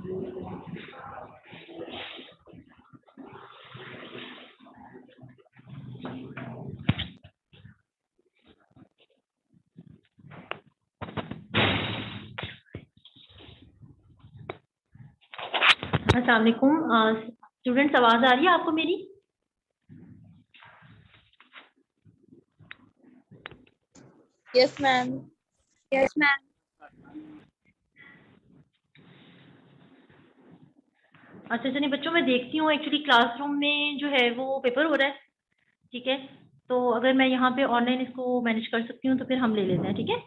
अस्सलाम वालेकुम स्टूडेंट्स, आवाज आ रही है आपको मेरी? Yes ma'am. Yes ma'am. अच्छा चलिए बच्चों, मैं देखती हूँ एक्चुअली क्लासरूम में जो है वो पेपर हो रहा है, ठीक है। तो अगर मैं यहाँ पे ऑनलाइन इसको मैनेज कर सकती हूँ तो फिर हम ले लेते हैं, ठीक है।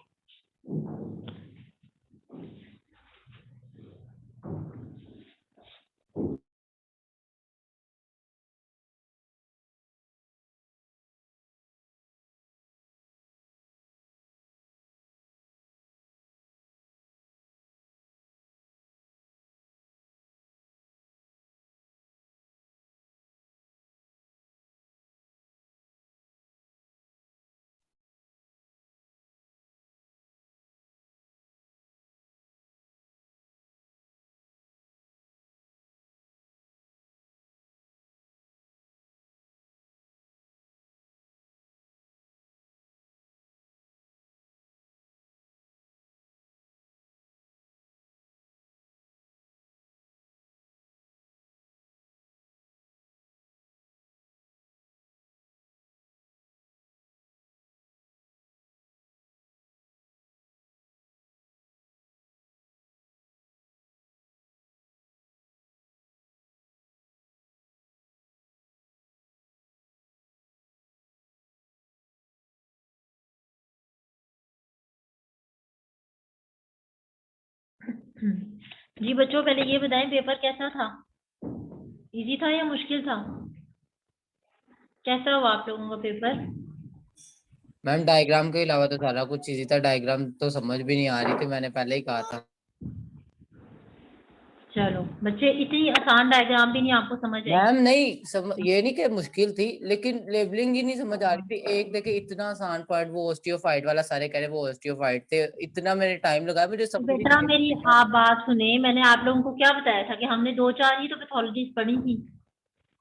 जी बच्चों, पहले ये बताएं पेपर कैसा था? इजी था या मुश्किल था? कैसा हुआ आप लोगों का पेपर? मैम डायग्राम के अलावा तो सारा कुछ इजी था, डायग्राम तो समझ भी नहीं आ रही थी, मैंने पहले ही कहा था। चलो बच्चे, इतनी आसान डायग्राम भी नहीं आपको समझ आई? मैम नहीं ये नहीं कि मुश्किल थी, लेकिन लेबलिंग ही नहीं समझ आ रही थी। एक देखे इतना आसान पार्ट वो ऑस्टियोफाइट वाला, सारे कह रहे वो ऑस्टियोफाइट थे, इतना मैंने टाइम लगाया मुझे समझ ही बेटा नहीं मेरी आया। आप बात सुने, मैंने आप लोगों को क्या बताया था कि हमने 2-4 ही तो पैथोलॉजीज पढ़ी थी,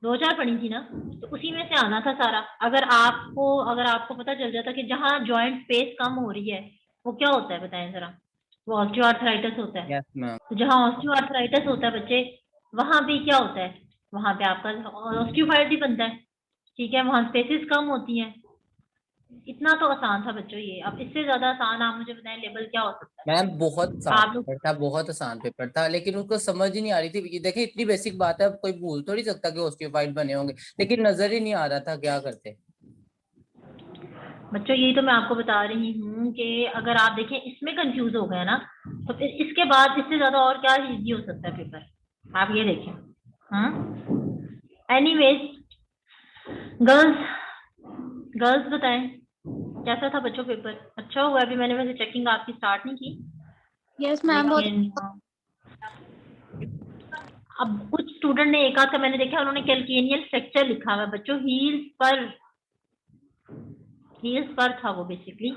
2-4 पढ़ी थी ना, तो उसी में से आना था सारा। अगर आपको पता चल जाता कि जहाँ जॉइंट स्पेस कम हो रही है वो क्या होता है बताएं जरा? वो ऑस्टियोआर्थराइटिस होता है। Yes ma'am. तो जहाँ ऑस्टियोआर्थराइटिस होता है बच्चे, वहां पे क्या होता है? वहां पे आपका ऑस्टियोफाइट ही बनता है, ठीक है। वहां स्पेसिस कम होती हैं। इतना तो आसान था बच्चों ये। अब इससे ज्यादा आसान आप मुझे बताएं लेवल क्या हो सकता है? मैम बहुत आसान आप लोग पेपर था, बहुत आसान पेपर था, लेकिन उसको समझ ही नहीं आ रही थी। ये देखिए इतनी बेसिक बात है, अब कोई भूल तो नहीं सकता कि ऑस्टियोफाइट बने होंगे, लेकिन नजर ही नहीं आ रहा था क्या करते। बच्चों, यही तो मैं आपको बता रही हूँ कि अगर आप देखें इसमें कंफ्यूज हो गए ना, तो फिर इसके बाद इससे ज्यादा और क्या इजी हो सकता है पेपर? आप ये देखें। एनीवेज, गर्ल्स गर्ल्स बताएं कैसा था बच्चों पेपर? अच्छा हुआ, अभी मैंने वैसे चेकिंग आपकी स्टार्ट नहीं की, यस मैम। लेकिन अब कुछ स्टूडेंट ने एक आध का मैंने देखा, उन्होंने कैल्केनियल फ्रैक्चर लिखा हुआ है बच्चों, हील्स पर था वो बेसिकली,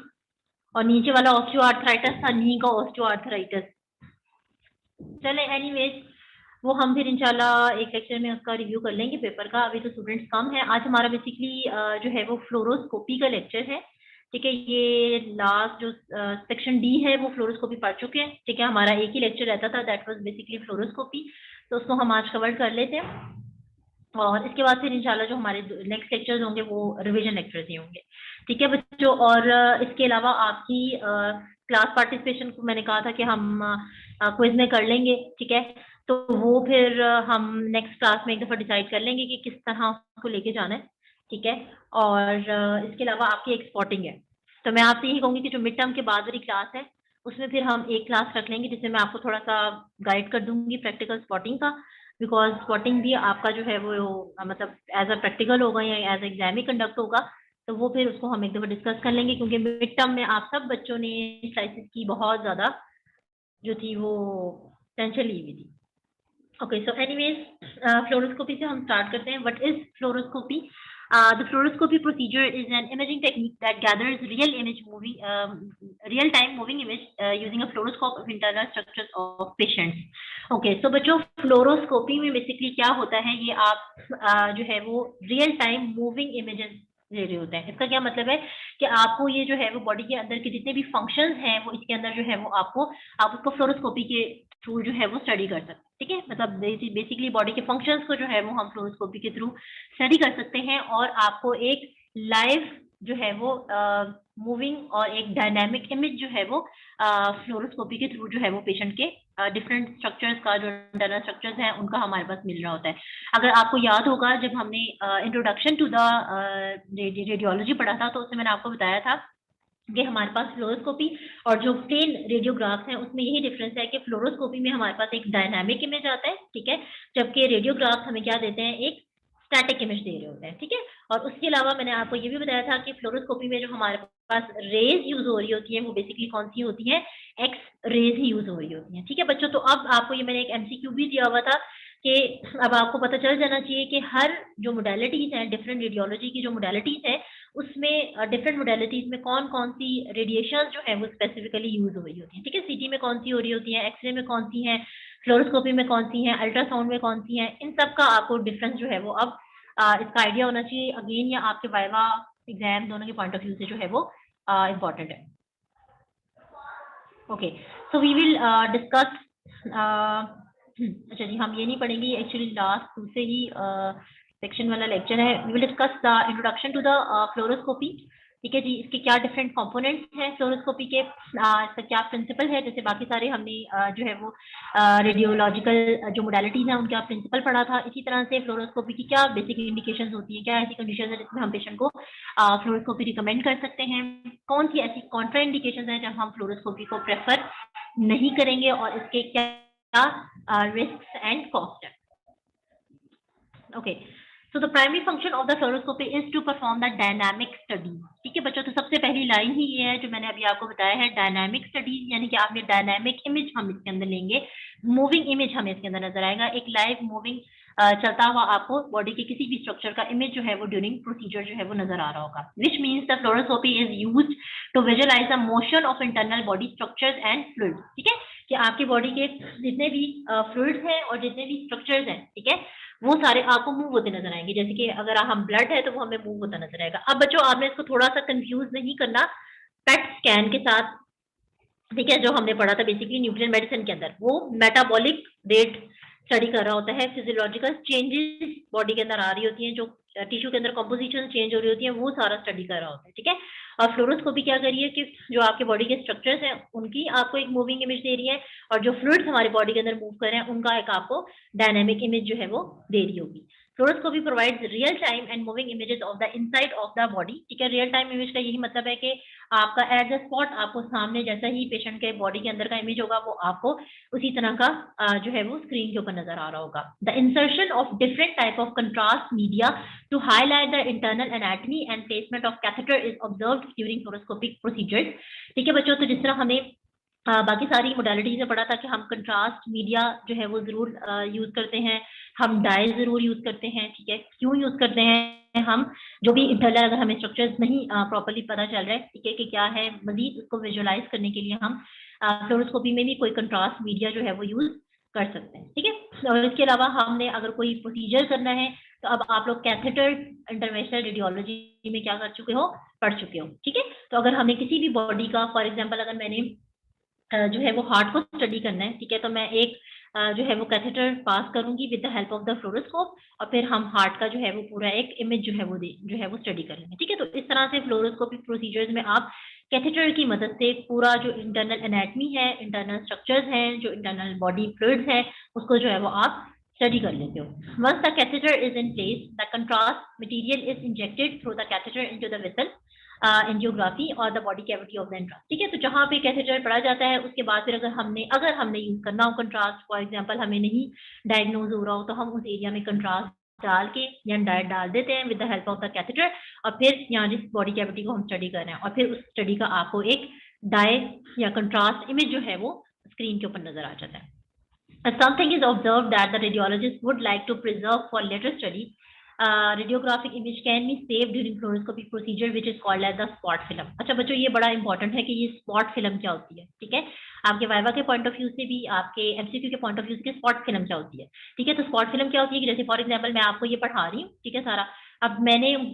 और नीचे वाला ऑस्टियोआर्थराइटिस था, नी का ऑस्टियोआर्थराइटिस। चले एनीवेज, वो हम फिर इंशाल्लाह एक लेक्चर में उसका रिव्यू कर लेंगे पेपर का। अभी तो स्टूडेंट्स कम है। आज हमारा बेसिकली जो है वो फ्लोरोस्कोपी का लेक्चर है, ठीक है। ये लास्ट जो सेक्शन डी है वो फ्लोरोस्कोपी पढ़ चुके हैं, ठीक है। हमारा एक ही लेक्चर रहता था, दैट वाज बेसिकली फ्लोरोस्कोपी, तो उसको हम आज कवर कर लेते हैं। और इसके बाद फिर इंशाल्लाह जो हमारे नेक्स्ट लेक्चर्स होंगे वो रिवीजन लेक्चर्स ही होंगे, ठीक है बच्चों। और इसके अलावा आपकी क्लास पार्टिसिपेशन को मैंने कहा था कि हम क्विज में कर लेंगे, ठीक है। तो वो फिर हम नेक्स्ट क्लास में एक दफ़ा डिसाइड कर लेंगे कि किस तरह उसको लेके जाना है, ठीक है। और इसके अलावा आपकी एक स्पॉटिंग है, तो मैं आपसे यही कहूँगी कि जो मिड टर्म के बाद वाली क्लास है उसमें फिर हम एक क्लास रख लेंगे जिसमें मैं आपको थोड़ा सा गाइड कर दूंगी प्रैक्टिकल स्पॉटिंग का, बिकॉज स्पॉटिंग भी आपका जो है वो मतलब एज अ प्रैक्टिकल होगा या एज एग्जाम ही कंडक्ट होगा, तो वो फिर उसको हम एक दफ़ा डिस्कस कर लेंगे, क्योंकि मिड टर्म में आप सब बच्चों ने स्लाइसिस की बहुत ज़्यादा जो थी वो टेंशन ली हुई थी। ओके, सो एनीवेज फ्लोरोस्कोपी से हम स्टार्ट करते हैं। What is fluoroscopy? The fluoroscopy procedure is an imaging technique that gathers real-time moving image using a fluoroscope of internal structures of patients. Okay, so बच्चों fluoroscopy में basically क्या होता है, ये आप जो है वो रियल टाइम मूविंग इमेजेस ले रहे होते हैं। इसका क्या मतलब है कि आपको ये जो है वो बॉडी के अंदर के जितने भी फंक्शंस हैं वो इसके अंदर जो है वो आप उसको फ्लोरोस्कोपी के थ्रू जो है वो स्टडी कर सकते हैं। ठीक है, मतलब बेसिकली बॉडी के फंक्शंस को जो है वो हम फ्लोरोस्कोपी के थ्रू स्टडी कर सकते हैं और आपको एक लाइव जो है वो मूविंग और एक डायनामिक इमेज जो है वो फ्लोरोस्कोपी के थ्रू जो है वो पेशेंट के डिफरेंट स्ट्रक्चर्स का जो इंटरनल स्ट्रक्चर्स हैं उनका हमारे पास मिल रहा होता है। अगर आपको याद होगा जब हमने इंट्रोडक्शन टू द रेडियोलॉजी पढ़ा था तो उसमें मैंने आपको बताया था कि हमारे पास फ्लोरोस्कोपी और जो प्लेन रेडियोग्राफ्स हैं उसमें यही डिफरेंस है कि फ्लोरोस्कोपी में हमारे पास एक डायनामिक इमेज आता है, ठीक है, जबकि रेडियोग्राफ्स हमें क्या देते हैं, एक स्टैटिक इमेज दे रहे होते हैं। ठीक है, और उसके अलावा मैंने आपको ये भी बताया था कि फ्लोरोस्कोपी में जो हमारे पास रेज यूज हो रही होती है वो बेसिकली कौन सी होती है, एक्स रेज ही यूज हो रही होती है। ठीक है बच्चों, तो अब आपको ये मैंने एक एमसीक्यू भी दिया हुआ था कि अब आपको पता चल जाना चाहिए कि हर जो मोडेलिटीज हैं, डिफरेंट रेडियोलॉजी की जो मोडेलिटीज है उसमें डिफरेंट मोडेलिटीज में कौन कौन सी रेडिएशन जो है वो स्पेसिफिकली यूज हो रही होती है। ठीक है, सीटी में कौन सी हो रही होती है, एक्सरे में कौन सी है, फ्लोरोस्कोपी में कौन सी है, अल्ट्रासाउंड में कौन सी है, इन सब का आपको डिफरेंस जो है वो अब इसका आइडिया होना चाहिए। अगेन या आपके वाइवा एग्जाम दोनों के पॉइंट ऑफ व्यू से जो है वो इम्पोर्टेंट है। Okay, so we will discuss, अच्छा जी हम ये नहीं पढ़ेंगे, एक्चुअली लास्ट दूसरे ही सेक्शन वाला लेक्चर है। We will discuss the introduction to the fluoroscopy. ठीक है जी, इसके क्या डिफरेंट कंपोनेंट्स हैं फ्लोरोस्कोपी के, इसका क्या प्रिंसिपल है, जैसे बाकी सारे हमने जो है वो रेडियोलॉजिकल जो मोडेलिटीज हैं उनका प्रिंसिपल पढ़ा था, इसी तरह से फ्लोरोस्कोपी की क्या बेसिक इंडिकेशंस होती है, क्या ऐसी कंडीशन है जिसमें हम पेशेंट को फ्लोरोस्कोपी रिकमेंड कर सकते हैं, कौन सी ऐसी कॉन्ट्रा इंडिकेशन है जब हम फ्लोरोस्कोपी को प्रेफर नहीं करेंगे और इसके क्या risks and cost. Okay, so the primary function of the fluoroscopy is to perform the dynamic study. ठीक है बच्चों, तो सबसे पहली लाइन ही ये है जो मैंने अभी आपको बताया है, डायनामिक स्टडी, यानी कि आपने डायनामिक इमेज हम इसके अंदर लेंगे, मूविंग इमेज हमें इसके अंदर नजर आएगा, एक लाइव मूविंग चलता हुआ आपको बॉडी के किसी भी स्ट्रक्चर का इमेज जो है वो ड्यूरिंग प्रोसीजर जो है वो नजर आ रहा होगा। Which means the fluoroscopy is used to visualise the motion of internal body structures and fluids. ठीक है, कि आपकी बॉडी के जितने भी फ्लूइड्स हैं और जितने भी स्ट्रक्चर्स हैं, ठीक है, वो सारे आपको मूव होते नजर आएंगे। जैसे कि अगर हम ब्लड है तो वो हमें मूव होता नजर आएगा। अब बच्चों आपने इसको थोड़ा सा कंफ्यूज नहीं करना पेट स्कैन के साथ, ठीक है, जो हमने पढ़ा था बेसिकली न्यूक्लियर मेडिसिन के अंदर, वो मेटाबॉलिक रेट स्टडी कर रहा होता है, फिजियोलॉजिकल चेंजेस बॉडी के अंदर आ रही होती हैं, जो टिश्यू के अंदर कंपोजिशन चेंज हो रही होती है, वो सारा स्टडी कर रहा होता है। ठीक है, और फ्लोरोस्कोपी क्या करिए कि जो आपके बॉडी के स्ट्रक्चर्स हैं उनकी आपको एक मूविंग इमेज दे रही है और जो फ्लूइड्स हमारी बॉडी के अंदर मूव कर रहे हैं उनका एक आपको डायनामिक इमेज जो है वो दे रही होगी। Fluoroscopy provides real time and moving images of the inside of the body. ठीक है, रियल टाइम इमेज का यही मतलब है कि आपका एट द स्पॉट आपको सामने जैसा ही पेशेंट के बॉडी के अंदर का इमेज होगा वो आपको उसी तरह का जो है वो स्क्रीन के ऊपर नजर आ रहा होगा। The insertion of different type of contrast media to highlight the internal anatomy and placement of catheter is observed during fluoroscopic procedures. ठीक है बच्चों, तो जिस तरह हमें बाकी सारी मोडालिटीज में पढ़ा था कि हम कंट्रास्ट मीडिया जो है वो जरूर यूज करते हैं, हम डाई जरूर यूज करते हैं। ठीक है, क्यों यूज करते हैं, हम जो भी इंटरनल अगर हमें स्ट्रक्चर्स नहीं प्रॉपर्ली पता चल रहा है, ठीक है, कि क्या है, मजीद उसको विजुअलाइज करने के लिए हम फ्लोरोस्कोपी में भी कोई कंट्रास्ट मीडिया जो है वो यूज कर सकते हैं। ठीक है, और इसके अलावा हमने अगर कोई प्रोसीजर करना है तो अब आप लोग कैथेटर इंटरवेंशनल रेडियोलॉजी में क्या कर चुके हो, पढ़ चुके हो। ठीक है, तो अगर हमें किसी भी बॉडी का, फॉर एग्जाम्पल अगर मैंने जो है वो हार्ट को स्टडी करना है, ठीक है, तो मैं एक जो है वो कैथेटर पास करूंगी with the help of the fluoroscope और फिर हम हार्ट का जो है वो पूरा एक इमेज जो है वो स्टडी कर लेंगे। ठीक है, तो इस तरह से फ्लोरोस्कोपिक प्रोसीजर्स में आप कैथेटर की मदद से पूरा जो इंटरनल एनाटमी है, इंटरनल स्ट्रक्चर्स हैं, जो इंटरनल बॉडी फ्लूइड्स है, उसको जो है वो आप स्टडी कर लेते हो। Once the catheter is in place, the contrast material is injected through the catheter into the vessel angiography और the body cavity of the entrance. ठीक है, तो जहाँ पे कैथेटर पढ़ा जाता है उसके बाद फिर अगर हमने यूज करना हो कंट्रास्ट, फॉर एग्जांपल हमें नहीं डायग्नोज हो रहा हो, तो हम उस एरिया में कंट्रास्ट डाल के या डाइट डाल देते हैं with the help of the catheter और फिर यहाँ जिस बॉडी कैविटी को हम स्टडी कर रहे हैं और फिर उस स्टडी का आपको एक डाई या कंट्रास्ट इमेज जो है वो स्क्रीन के ऊपर नजर आ जाता है। Something is observed that the radiologist would like to preserve for later study. Radiographic image can be save during fluoroscopic procedure which is called as the spot film. अच्छा बच्चों, ये बड़ा इंपॉर्टेंट है कि ये स्पॉट फिल्म क्या होती है, ठीक है। आपके वाइवा के पॉइंट ऑफ व्यू से भी, आपके एमसीक्यू के पॉइंट ऑफ व्यू से स्पॉट फिल्म क्या होती है, ठीक है। तो स्पॉट फिल्म क्या होती है कि जैसे फॉर एग्जाम्पल मैं आपको ये पढ़ा रही हूँ, ठीक है सारा। अब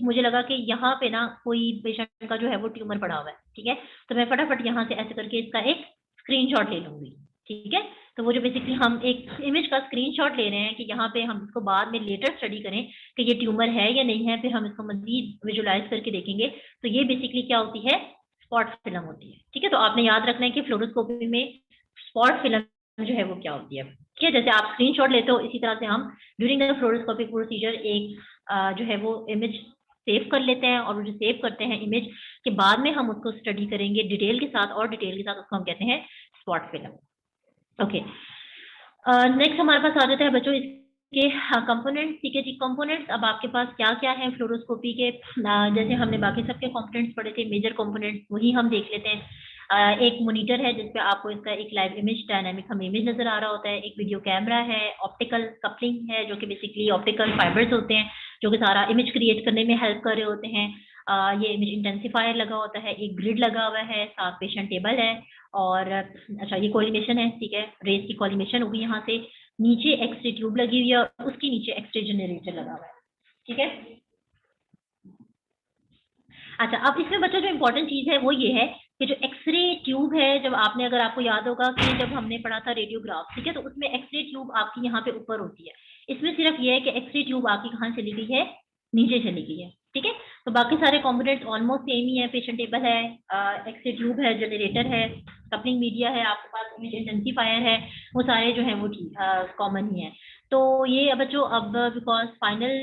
मुझे लगा कि यहाँ पे ना कोई पेशेंट का जो है वो ट्यूमर पड़ा हुआ है, ठीक है। तो मैं फटाफट यहाँ से ऐसे करके इसका एक स्क्रीनशॉट ले लूंगी, ठीक है। तो वो जो बेसिकली हम एक इमेज का स्क्रीनशॉट ले रहे हैं कि यहाँ पे हम इसको बाद में लेटर स्टडी करें कि ये ट्यूमर है या नहीं है, फिर हम इसको मजीद विजुलाइज करके देखेंगे। तो ये बेसिकली क्या होती है, स्पॉट फिल्म होती है, ठीक है। तो आपने याद रखना है कि फ्लोरोस्कोपी में स्पॉट फिल्म जो है वो क्या होती है, ठीक है। जैसे आप स्क्रीनशॉट लेते हो, इसी तरह से हम ड्यूरिंग द फ्लोरोस्कोपिक प्रोसीजर एक जो है वो इमेज सेव कर लेते हैं, और वो जो सेव करते हैं इमेज के बाद में हम उसको स्टडी करेंगे डिटेल के साथ, और डिटेल के साथ उसको हम कहते हैं स्पॉट फिल्म। ओके, नेक्स्ट हमारे पास आ जाता है बच्चों इसके कंपोनेंट्स, ठीक है जी। कंपोनेंट्स अब आपके पास क्या क्या है फ्लोरोस्कोपी के, जैसे हमने बाकी सबके कंपोनेंट्स पढ़े थे, मेजर कंपोनेंट्स वही हम देख लेते हैं। एक मॉनिटर है जिसपे आपको इसका एक लाइव इमेज, डायनामिक हम इमेज नजर आ रहा होता है। एक वीडियो कैमरा है, ऑप्टिकल कपलिंग है जो कि बेसिकली ऑप्टिकल फाइबर्स होते हैं जो कि सारा इमेज क्रिएट करने में हेल्प कर रहे होते हैं। ये इमेज इंटेंसिफायर लगा होता है, एक ग्रिड लगा हुआ है, साथ पेशेंट टेबल है, और अच्छा ये कोलिमेशन है, ठीक है। रेस की कोलिमेशन होगी यहाँ से, नीचे एक्सरे ट्यूब लगी हुई है और उसके नीचे एक्सरे जनरेटर लगा हुआ है, ठीक है। अच्छा, अब इसमें बच्चों जो इम्पोर्टेंट चीज है वो ये है कि जो एक्सरे ट्यूब है, जब आपने, अगर आपको याद होगा कि जब हमने पढ़ा था रेडियोग्राफ, ठीक है, तो उसमें एक्सरे ट्यूब आपकी यहाँ पे ऊपर होती है। इसमें सिर्फ ये है कि एक्सरे ट्यूब आपकी कहाँ चली गई है, नीचे चली गई है, ठीक है। तो बाकी सारे कंपोनेंट्स ऑलमोस्ट सेम ही है, पेशेंट टेबल है, एक्सरे ट्यूब है, जनरेटर है, कपलिंग मीडिया है, आपके पास इमेज इंटेंसिफायर है, वो सारे जो है वो कॉमन ही है। तो ये बच्चों अब बिकॉज फाइनल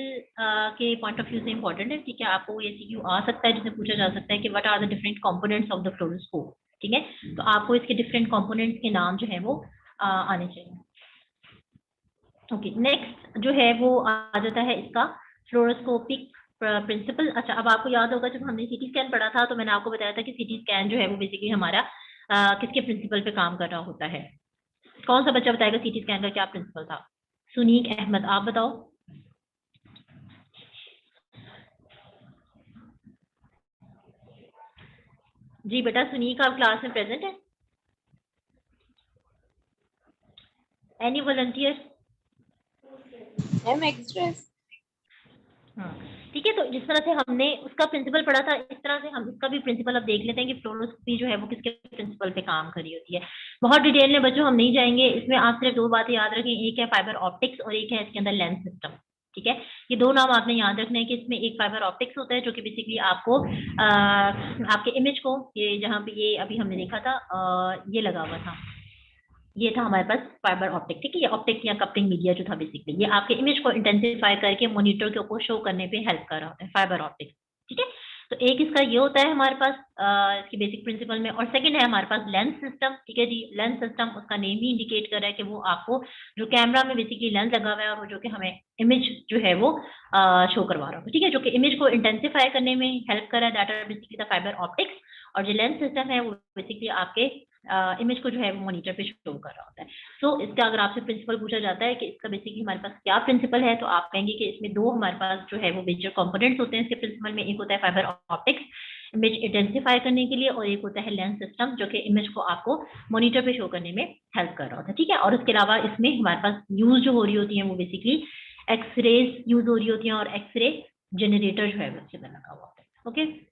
के पॉइंट ऑफ व्यू से इम्पोर्टेंट है, ठीक है। आपको ये सीक्यू आ सकता है जिसमें पूछा जा सकता है कि what are the different components of the fluoroscope, ठीक है। तो आपको इसके डिफरेंट कंपोनेंट्स के नाम जो है वो आने चाहिए। ओके, नेक्स्ट जो है वो आ जाता है इसका फ्लोरोस्कोपिक प्रिंसिपल। अच्छा, अब आपको याद होगा जब हमने सीटी स्कैन पढ़ा था तो मैंने आपको बताया था कि सीटी स्कैन जो है वो बेसिकली हमारा किसके प्रिंसिपल पे काम कर रहा होता है। कौन सा बच्चा बताएगा सीटी स्कैन का क्या प्रिंसिपल था? सुनीक अहमद, आप बताओ। जी बेटा सुनीक, आप क्लास में प्रेजेंट है? Any volunteer? हाँ ठीक है। तो जिस तरह से हमने उसका प्रिंसिपल पढ़ा था, इस तरह से हम इसका भी प्रिंसिपल अब देख लेते हैं कि फ्लोरोस्कोपी जो है वो किसके प्रिंसिपल पे काम कर रही होती है। बहुत डिटेल में बच्चों हम नहीं जाएंगे, इसमें आप सिर्फ दो बातें याद रखें, एक है फाइबर ऑप्टिक्स और एक है इसके अंदर लेंस सिस्टम, ठीक है। ये दो नाम आपने याद रखना है कि इसमें एक फाइबर ऑप्टिक्स होता है जो कि बेसिकली आपको आपके इमेज को, ये जहाँ पे ये अभी हमने देखा था ये लगा हुआ था, ये था हमारे पास फाइबर ऑप्टिक, ठीक है। ये ऑप्टिक या कपलिंग मीडिया जो था बेसिकली ये आपके इमेज को इंटेंसिफाई करके मॉनिटर के ऊपर शो करने पे हेल्प कर रहा होता है, फाइबर ऑप्टिक, ठीक है। तो एक इसका ये होता है हमारे पास इसकी बेसिक प्रिंसिपल में, और सेकंड है हमारे पास लेंस सिस्टम, ठीक है जी। लेंस सिस्टम उसका नेम ही इंडिकेट कर रहा है कि वो आपको जो कैमरा में बेसिकली लेंस लगा हुआ है और वो जो कि हमें इमेज जो है वो शो करवा रहा है, ठीक है, जो कि इमेज को इंटेंसिफाई करने में हेल्प कर रहा है, that are basically the fibre optics. और जो लेंस सिस्टम है वो बेसिकली आपके इमेज को जो है वो मॉनिटर पे शो कर रहा होता है। तो इसका अगर आपसे प्रिंसिपल पूछा जाता है कि इसका बेसिकली हमारे पास क्या प्रिंसिपल है, तो आप कहेंगे कि इसमें दो हमारे पास जो है वो मेजर कंपोनेंट्स होते हैं इसके प्रिंसिपल में। एक होता है फाइबर ऑप्टिक्स इमेज इंटेंसिफाई करने के लिए, और एक होता है लेंस सिस्टम जो कि इमेज को आपको मॉनिटर पे शो करने में हेल्प कर रहा होता है, ठीक है। और उसके अलावा इसमें हमारे पास यूज जो हो रही होती है वो बेसिकली एक्सरेज यूज हो रही होती है, और एक्सरे जनरेटर जो है वो इसके अंदर लगा हुआ होता है। ओके,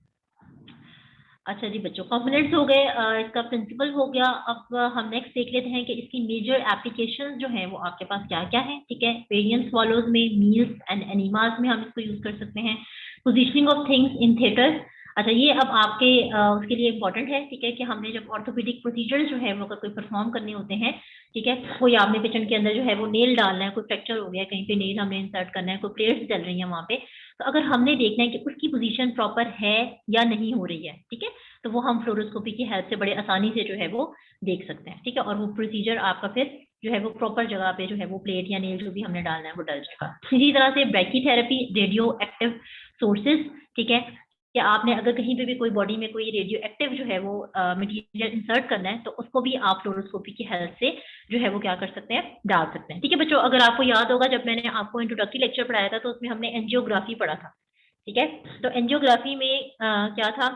अच्छा जी बच्चों, कंपोनेंट्स हो गए, इसका प्रिंसिपल हो गया। अब हम नेक्स्ट देख लेते हैं कि इसकी मेजर एप्लीकेशंस जो हैं वो आपके पास क्या क्या है, ठीक है। वेरिएंट स्वॉलोज में, मील्स एंड एनिमास में हम इसको यूज कर सकते हैं। Positioning of things in theatre, अच्छा ये अब आपके उसके लिए इम्पोर्टेंट है, ठीक है, कि हमने जब ऑर्थोपेडिक प्रोसीजर्स जो है वो अगर कोई परफॉर्म करने होते हैं, ठीक है, कोई आपने पेशेंट के अंदर जो है वो नेल डालना है, कोई फ्रैक्चर हो गया कहीं पे नेल हमने इंसर्ट करना है, कोई प्लेट्स चल रही है वहाँ पे, तो अगर हमने देखना है कि उसकी पोजीशन प्रॉपर है या नहीं हो रही है, ठीक है, तो वो हम फ्लोरोस्कोपी की हेल्प से बड़े आसानी से जो है वो देख सकते हैं, ठीक है। और वो प्रोसीजर आपका फिर जो है वो प्रॉपर जगह पे जो है वो प्लेट या नेल जो भी हमने डालना है वो डल जाएगा। इसी तरह से ब्रैकीथेरेपी, रेडियो एक्टिव सोर्सेज, ठीक है, कि आपने अगर कहीं पे भी कोई बॉडी में कोई रेडियो एक्टिव जो है वो मटेरियल इंसर्ट करना है तो उसको भी आप फ्लोरोस्कोपी की हेल्प से जो है वो क्या कर सकते हैं, डाल सकते हैं। ठीक है बच्चों, अगर आपको याद होगा जब मैंने आपको इंट्रोडक्टरी लेक्चर पढ़ाया था तो उसमें हमने एंजियोग्राफी पढ़ा था। ठीक है, तो एंजियोग्राफी में क्या था,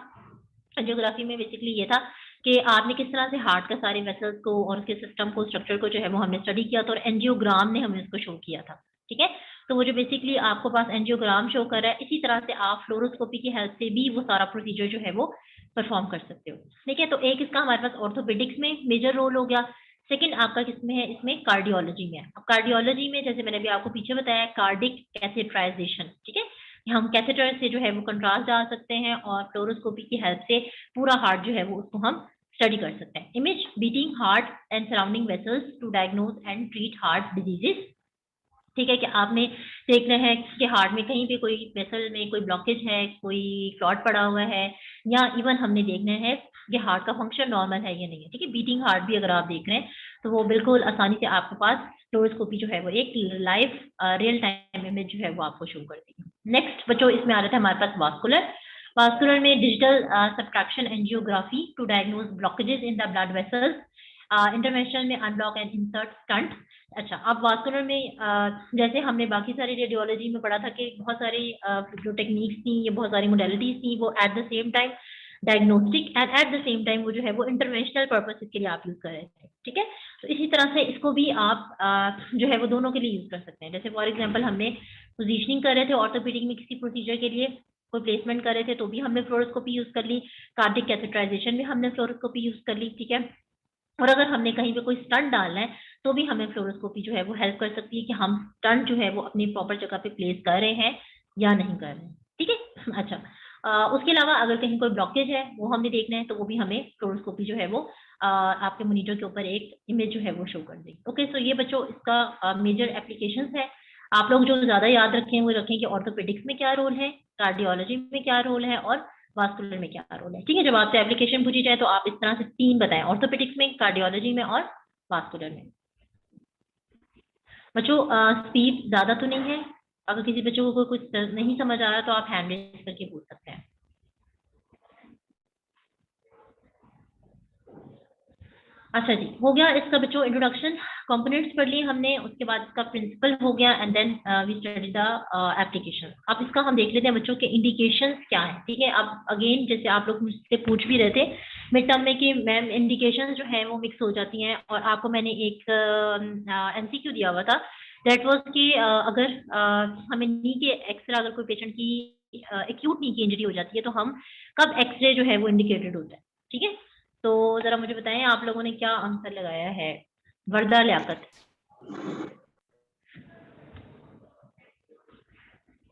एंजियोग्राफी में बेसिकली ये था कि आपने किस तरह से हार्ट का सारे वेसल्स को और उसके सिस्टम को, स्ट्रक्चर को जो है वो हमने स्टडी किया था और एंजियोग्राम ने हमें उसको शो किया था। ठीक है, तो वो जो बेसिकली आपको पास एंजियोग्राम शो कर रहा है, इसी तरह से आप फ्लोरोस्कोपी की हेल्प से भी वो सारा प्रोसीजर जो है वो परफॉर्म कर सकते हो। ठीक है, तो एक इसका हमारे पास ऑर्थोपेडिक्स में मेजर रोल हो गया। सेकंड आपका किसमें है, इसमें कार्डियोलॉजी में है। अब कार्डियोलॉजी में जैसे मैंने भी आपको पीछे बताया, कार्डिक कैथेटराइजेशन। ठीक है, हम कैथेटर से जो है वो कंट्रास्ट डाल सकते हैं और फ्लोरोस्कोपी की हेल्प से पूरा हार्ट जो है वो उसको हम स्टडी कर सकते हैं। Image beating heart and surrounding vessels to diagnose and treat heart diseases. ठीक है, कि आपने देखना है कि हार्ट में कहीं भी कोई वेसल में कोई ब्लॉकेज है, कोई क्लॉट पड़ा हुआ है, या इवन हमने देखना है कि हार्ट का फंक्शन नॉर्मल है या नहीं है। ठीक है, बीटिंग हार्ट भी अगर आप देख रहे हैं तो वो बिल्कुल आसानी से आपके पास फ्लोरोस्कोपी जो है वो एक लाइव रियल टाइम इमेज जो है वो आपको शो कर देगी। नेक्स्ट बच्चों इसमें आ रहा था हमारे पास वास्कुलर। वास्कुलर में digital subtraction angiography to diagnose blockages in the blood vessels, interventional में अनब्लॉक एंड इंसर्ट स्टंट। अच्छा, अब वास्कुलर में जैसे हमने बाकी सारी रेडियोलॉजी में पढ़ा था कि बहुत सारी जो टेक्निक्स थी, ये बहुत सारी मोडेलिटीज थी, वो eight the same time diagnostic and eight the same time वो जो है वो इंटरवेंशनल पर्पसेस के लिए आप यूज कर रहे थे। ठीक है, तो इसी तरह से इसको भी आप जो है वो दोनों के लिए यूज कर सकते हैं। जैसे फॉर एग्जांपल हमने पोजीशनिंग कर रहे थे ऑर्थोपेडिक में किसी प्रोसीजर के लिए, कोई प्लेसमेंट कर रहे थे तो भी हमने फ्लोरोस्कोपी यूज कर ली, कार्डिक कैथेटराइजेशन में हमने फ्लोरोस्कोपी यूज कर ली। ठीक है, और अगर हमने कहीं पे कोई स्टंट डालना है तो भी हमें फ्लोरोस्कोपी जो है वो हेल्प कर सकती है कि हम स्टंट जो है वो अपनी प्रॉपर जगह पे प्लेस कर रहे हैं या नहीं कर रहे हैं। ठीक है, अच्छा, उसके अलावा अगर कहीं कोई ब्लॉकेज है वो हमने देखना है तो वो भी हमें फ्लोरोस्कोपी जो है वो आपके मॉनिटर के ऊपर एक इमेज जो है वो शो कर देगी। ओके, सो ये बच्चों इसका मेजर एप्लीकेशंस है। आप लोग जो ज्यादा याद रखें वो रखें कि ऑर्थोपेडिक्स में क्या रोल है, कार्डियोलॉजी में क्या रोल है और वास्कुलर में क्या रोल है। ठीक है, जब आपसे एप्लीकेशन पूछी जाए तो आप इस तरह से 3 बताएं, ऑर्थोपेडिक्स में, कार्डियोलॉजी में और वास्कुलर में। बच्चों स्पीड ज्यादा तो नहीं है, अगर किसी बच्चों को कुछ नहीं समझ आ रहा तो आप हैंड रेज करके पूछ सकते हैं। अच्छा जी, हो गया इसका बच्चों इंट्रोडक्शन, कंपोनेंट्स पढ़ लिए हमने, उसके बाद इसका प्रिंसिपल हो गया and then we study the application. अब इसका हम देख लेते हैं बच्चों के इंडिकेशंस क्या है। ठीक है, अब अगेन जैसे आप लोग मुझसे पूछ भी रहे थे मिड टर्म में कि मैम इंडिकेशंस जो है वो मिक्स हो जाती हैं, और आपको मैंने एक एमसीक्यू दिया हुआ था दैट वाज कि अगर हमें नी के एक्सरे, अगर कोई पेशेंट की एक्यूट नी की इंजरी हो जाती है तो हम कब एक्सरे जो है वो इंडिकेटेड होता है। ठीक है, तो जरा मुझे बताएं आप लोगों ने क्या आंसर लगाया है। वर्दा लियाकत,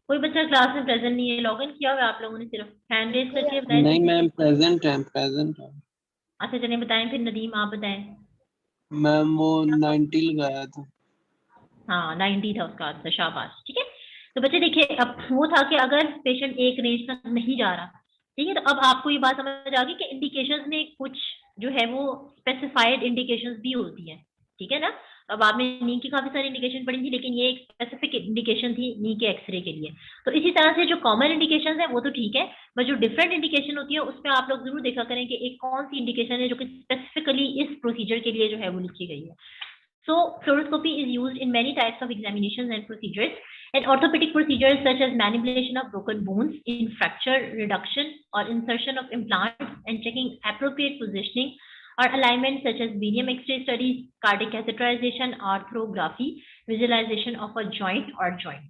कोई बच्चा क्लास में प्रेजेंट नहीं है, लॉगिन किया हुआ आप लोगों ने, सिर्फ हैंड रेज करके बताएं। नहीं मैम, प्रेजेंट है, प्रेजेंट है। अच्छा चलिए बताएं, फिर नदीम आप बताएं। मैम वो 90 लगाया था। हाँ 90 था उसका आंसर, शाबाश। ठीक है, तो बच्चे देखिए अब वो था कि अगर पेशेंट एक रेंज तक नहीं जा रहा, ठीक है, तो अब आपको ये बात समझ आ गई कि इंडिकेशंस में कुछ जो है वो स्पेसिफाइड इंडिकेशंस भी होती हैं। ठीक है ना, अब आपने नी की काफी सारी इंडिकेशन पढ़ी थी, लेकिन ये एक स्पेसिफिक इंडिकेशन थी नी के एक्सरे के लिए। तो इसी तरह से जो कॉमन इंडिकेशन है वो तो ठीक है, बट जो डिफरेंट इंडिकेशन होती है उसमें आप लोग जरूर देखा करें कि एक कौन सी इंडिकेशन है जो कि स्पेसिफिकली इस प्रोसीजर के लिए जो है वो लिखी गई है। So fluoroscopy is used in many types of examinations and procedures. And orthopedic procedures such as manipulation of broken bones in fracture reduction or insertion of implants and checking appropriate positioning or alignment such as barium X-ray studies, cardiac catheterization, arthrography, visualization of a joint or joint.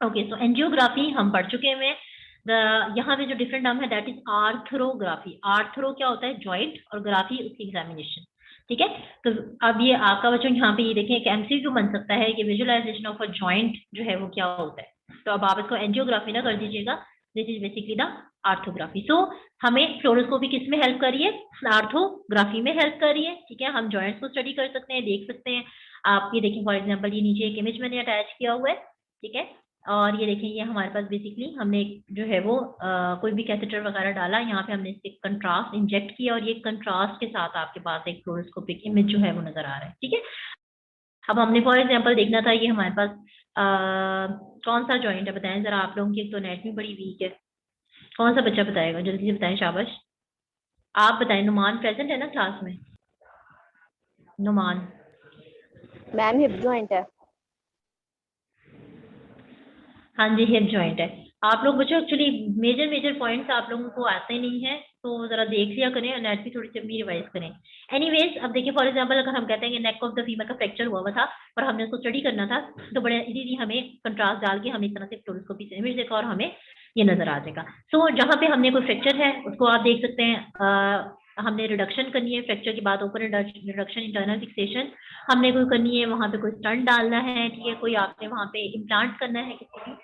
Okay, so angiography हम पढ़ चुके हैं। यहाँ पे जो different term है that is आर्थ्रोग्राफी। Arthro क्या होता है, जॉइंट, और ग्राफी उसकी एग्जामिनेशन। ठीक है, तो अब ये आपका बच्चों यहाँ पे ये देखें कि एमसीक्यू बन सकता है कि विजुअलाइजेशन ऑफ अ जॉइंट जो है वो क्या होता है। तो अब आप इसको एंजियोग्राफी ना कर दीजिएगा, this is basically the orthography. सो हमें फ्लोरोस्कोपी किस में हेल्प कर रही है, आर्थोग्राफी में हेल्प कर रही है। ठीक है, हम जॉइंट्स को स्टडी कर सकते हैं, देख सकते हैं। आप ये देखें फॉर एग्जाम्पल, ये नीचे एक इमेज मैंने अटैच किया हुआ है। ठीक है, और ये देखें ये हमारे पास बेसिकली हमने जो है वो कोई भी कैथेटर वगैरह डाला, यहाँ पे हमने इससे कंट्रास्ट इंजेक्ट किया और ये कंट्रास्ट के साथ आपके पास एक फ्लोरोस्कोपिक इमेज जो है वो नजर आ रहा है। ठीक है, अब हमने फॉर एग्जांपल देखना था ये हमारे पास कौन सा जॉइंट है, बताएं जरा आप लोगों की। एक तो एनाटॉमी बड़ी वीक है कौन सा बच्चा बताएगा? जल्दी से बताएं, शाबाश। आप बताएं। नुमान प्रेजेंट है ना क्लास में? नुमान। मैम हिप जॉइंट है। हाँ जी, हिप जॉइंट है। आप लोग बच्चों एक्चुअली मेजर पॉइंट्स आप लोगों को आते नहीं है, तो जरा देख लिया करें और नेट भी थोड़ी सी अपनी रिवाइज करें। एनीवेज, अब देखिए फॉर एग्जांपल अगर हम कहते हैं कि नेक ऑफ द फीमर का फ्रैक्चर हुआ था और हमने उसको स्टडी करना था, तो बड़े इजीली हमें कंट्रास्ट डाल के हम इस तरह से फ्लोरोस्कोपी से इमेज देखा और हमें ये नजर आ जाएगा। सो जहाँ पे हमने कोई फ्रैक्चर है उसको आप देख सकते हैं। हमने रिडक्शन करनी है फ्रैक्चर के बाद, ओपन रिडक्शन, इंटरनल फिक्सेशन हमने कोई करनी है, वहाँ पे कोई स्टंट डालना है, ठीक है, कोई आपने वहाँ पे इम्प्लांट करना है किसी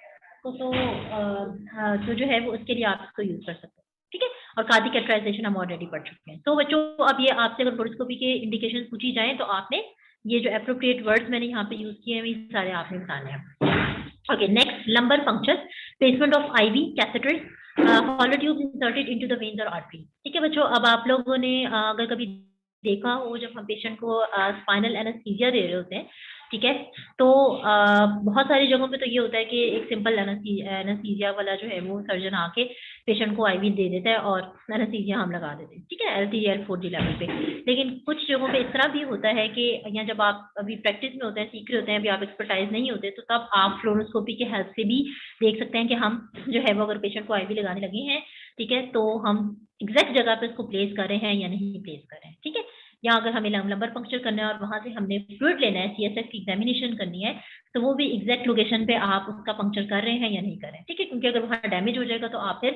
तो जो है वो उसके लिए आप इसको यूज कर सकते हैं, ठीक है। और कार्डिक कैथेटराइजेशन हम ऑलरेडी पढ़ चुके हैं। तो बच्चों अब ये आपसे अगर फ्लोरोस्कोपी के इंडिकेशन पूछी जाए तो आपने ये जो एप्रोप्रिएट वर्ड्स मैंने यहाँ पे यूज किए हैं ये सारे आपने बताने हैं। Okay, next, lumbar puncture, placement of IV catheters, hollow tube inserted into the veins और आर्टरी। ठीक है बच्चों, अब आप लोगों ने अगर कभी देखा हो जब हम पेशेंट को स्पाइनल एनेस्थीसिया दे रहे होते हैं, ठीक है, तो बहुत सारी जगहों पे तो ये होता है कि एक सिंपल एनेस्थीसिया वाला जो है वो सर्जन आके पेशेंट को आईवी दे देता है और एनेस्थीसिया हम लगा देते हैं, ठीक है, L3 या L4 लेवल पे। लेकिन कुछ जगहों पे इस तरह भी होता है कि यहाँ जब आप अभी प्रैक्टिस में होते हैं, सीख रहे होते हैं, अभी आप एक्सपर्टाइज नहीं होते, तो तब आप फ्लोरोस्कोपी के हेल्प से भी देख सकते हैं कि हम जो है वो अगर पेशेंट को आईवी लगाने लगे हैं, ठीक है, तो हम एग्जैक्ट जगह पे उसको प्लेस कर रहे हैं या नहीं प्लेस कर रहे हैं, ठीक है। या अगर हमें लंबर पंक्चर करना है और वहां से हमने फ्लूइड लेना है, CSF की एग्जामिनेशन करनी है, तो वो भी एग्जैक्ट लोकेशन पे आप उसका पंक्चर कर रहे हैं या नहीं कर रहे हैं, ठीक है, क्योंकि अगर वहां डैमेज हो जाएगा तो आप फिर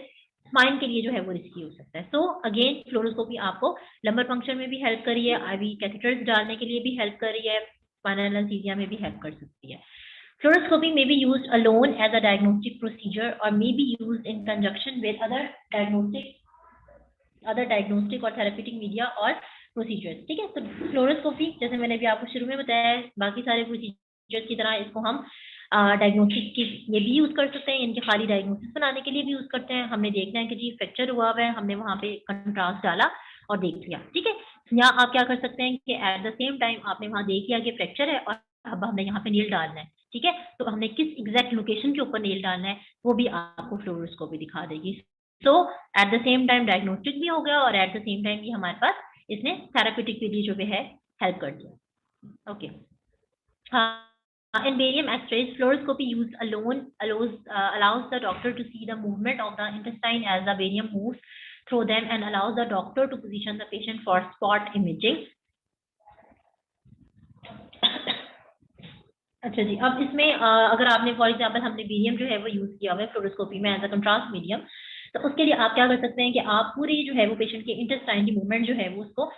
स्पाइन के लिए जो है वो रिस्की हो सकता है। सो अगेन फ्लोरोस्कोपी आपको लंबर पंक्चर में भी हेल्प कर रही है, आईवी कैथेटर्स डालने के लिए भी हेल्प कर रही है, स्पाइनल एनेस्थीसिया में भी हेल्प कर सकती है। Fluoroscopy may be used alone as a diagnostic procedure or may be used in conjunction with other diagnostic or therapeutic media or procedures, ठीक है। तो फ्लोरोस्कोपी जैसे मैंने भी आपको शुरू में बताया है, बाकी सारे प्रोसीजर्स की तरह इसको हम डायग्नोस्टिक के लिए भी यूज कर सकते हैं, इनके खाली डायग्नोसिस बनाने के लिए भी यूज करते हैं। हमने देखना है कि जी फ्रैक्चर हुआ हुआ है, हमने वहां पे कंट्रास्ट डाला और देख लिया, ठीक है। या आप क्या कर सकते हैं कि एट द सेम टाइम आपने वहां देख लिया कि फ्रैक्चर है और अब हमने यहाँ पे नील डालना है, ठीक है, तो हमने किस एग्जैक्ट लोकेशन के ऊपर नील डालना है वो भी आपको फ्लोरोस्कोपी दिखा देगी। So at the same time diagnostic भी हो गया और एट द सेम टाइम भी हमारे पास इसने थेरापेटिक के लिए जो भी है हेल्प कर दिया। Okay, in barium X-rays, fluoroscopy used alone allows the doctor to see the movement of the intestine as the barium moves through them and allows the doctor to position the patient for spot imaging. अच्छा जी, अब इसमें अगर आपने for example हमने barium जो है वो use किया हुआ है फ्लोरोस्कोपी में एज अ कंट्रास्ट मीडियम, तो उसके लिए आप क्या कर सकते हैं कि आप पूरी जो है वो पेशेंट के इंटेस्टाइन की मूवमेंट जो है वो उसको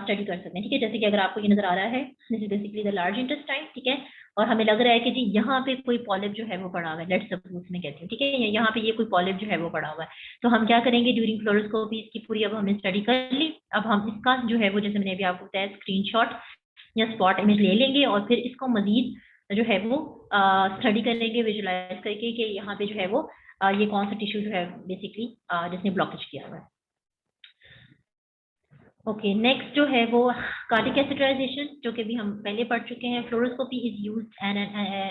स्टडी कर सकते हैं, ठीक है। जैसे कि अगर आपको ये नजर आ रहा है, this is basically the large intestine, ठीक है, और हमें लग रहा है कि जी यहाँ पे कोई पॉलिप जो है वो पड़ा हुआ है, लेट्स सपोज मैं कहती हूँ, ठीक है, यहाँ पे ये कोई पॉलिप जो है वो पड़ा हुआ है, तो हम क्या करेंगे ड्यूरिंग फ्लोरोस्कोपी इसकी पूरी अब हमने स्टडी कर ली। अब हम इसका जो है वो जैसे मैंने अभी आपको बताया स्क्रीनशॉट या स्पॉट इमेज ले लेंगे और फिर इसको मजीद जो है वो स्टडी करेंगे, विजुलाइज करके कि यहाँ पे जो है वो ये कौन सा टिश्यू जो है बेसिकली जिसने ब्लॉकेज किया हुआ है। ओके, नेक्स्ट जो है वो कार्डिक कैथेटराइजेशन, जो कि भी हम पहले पढ़ चुके हैं। Fluoroscopy is used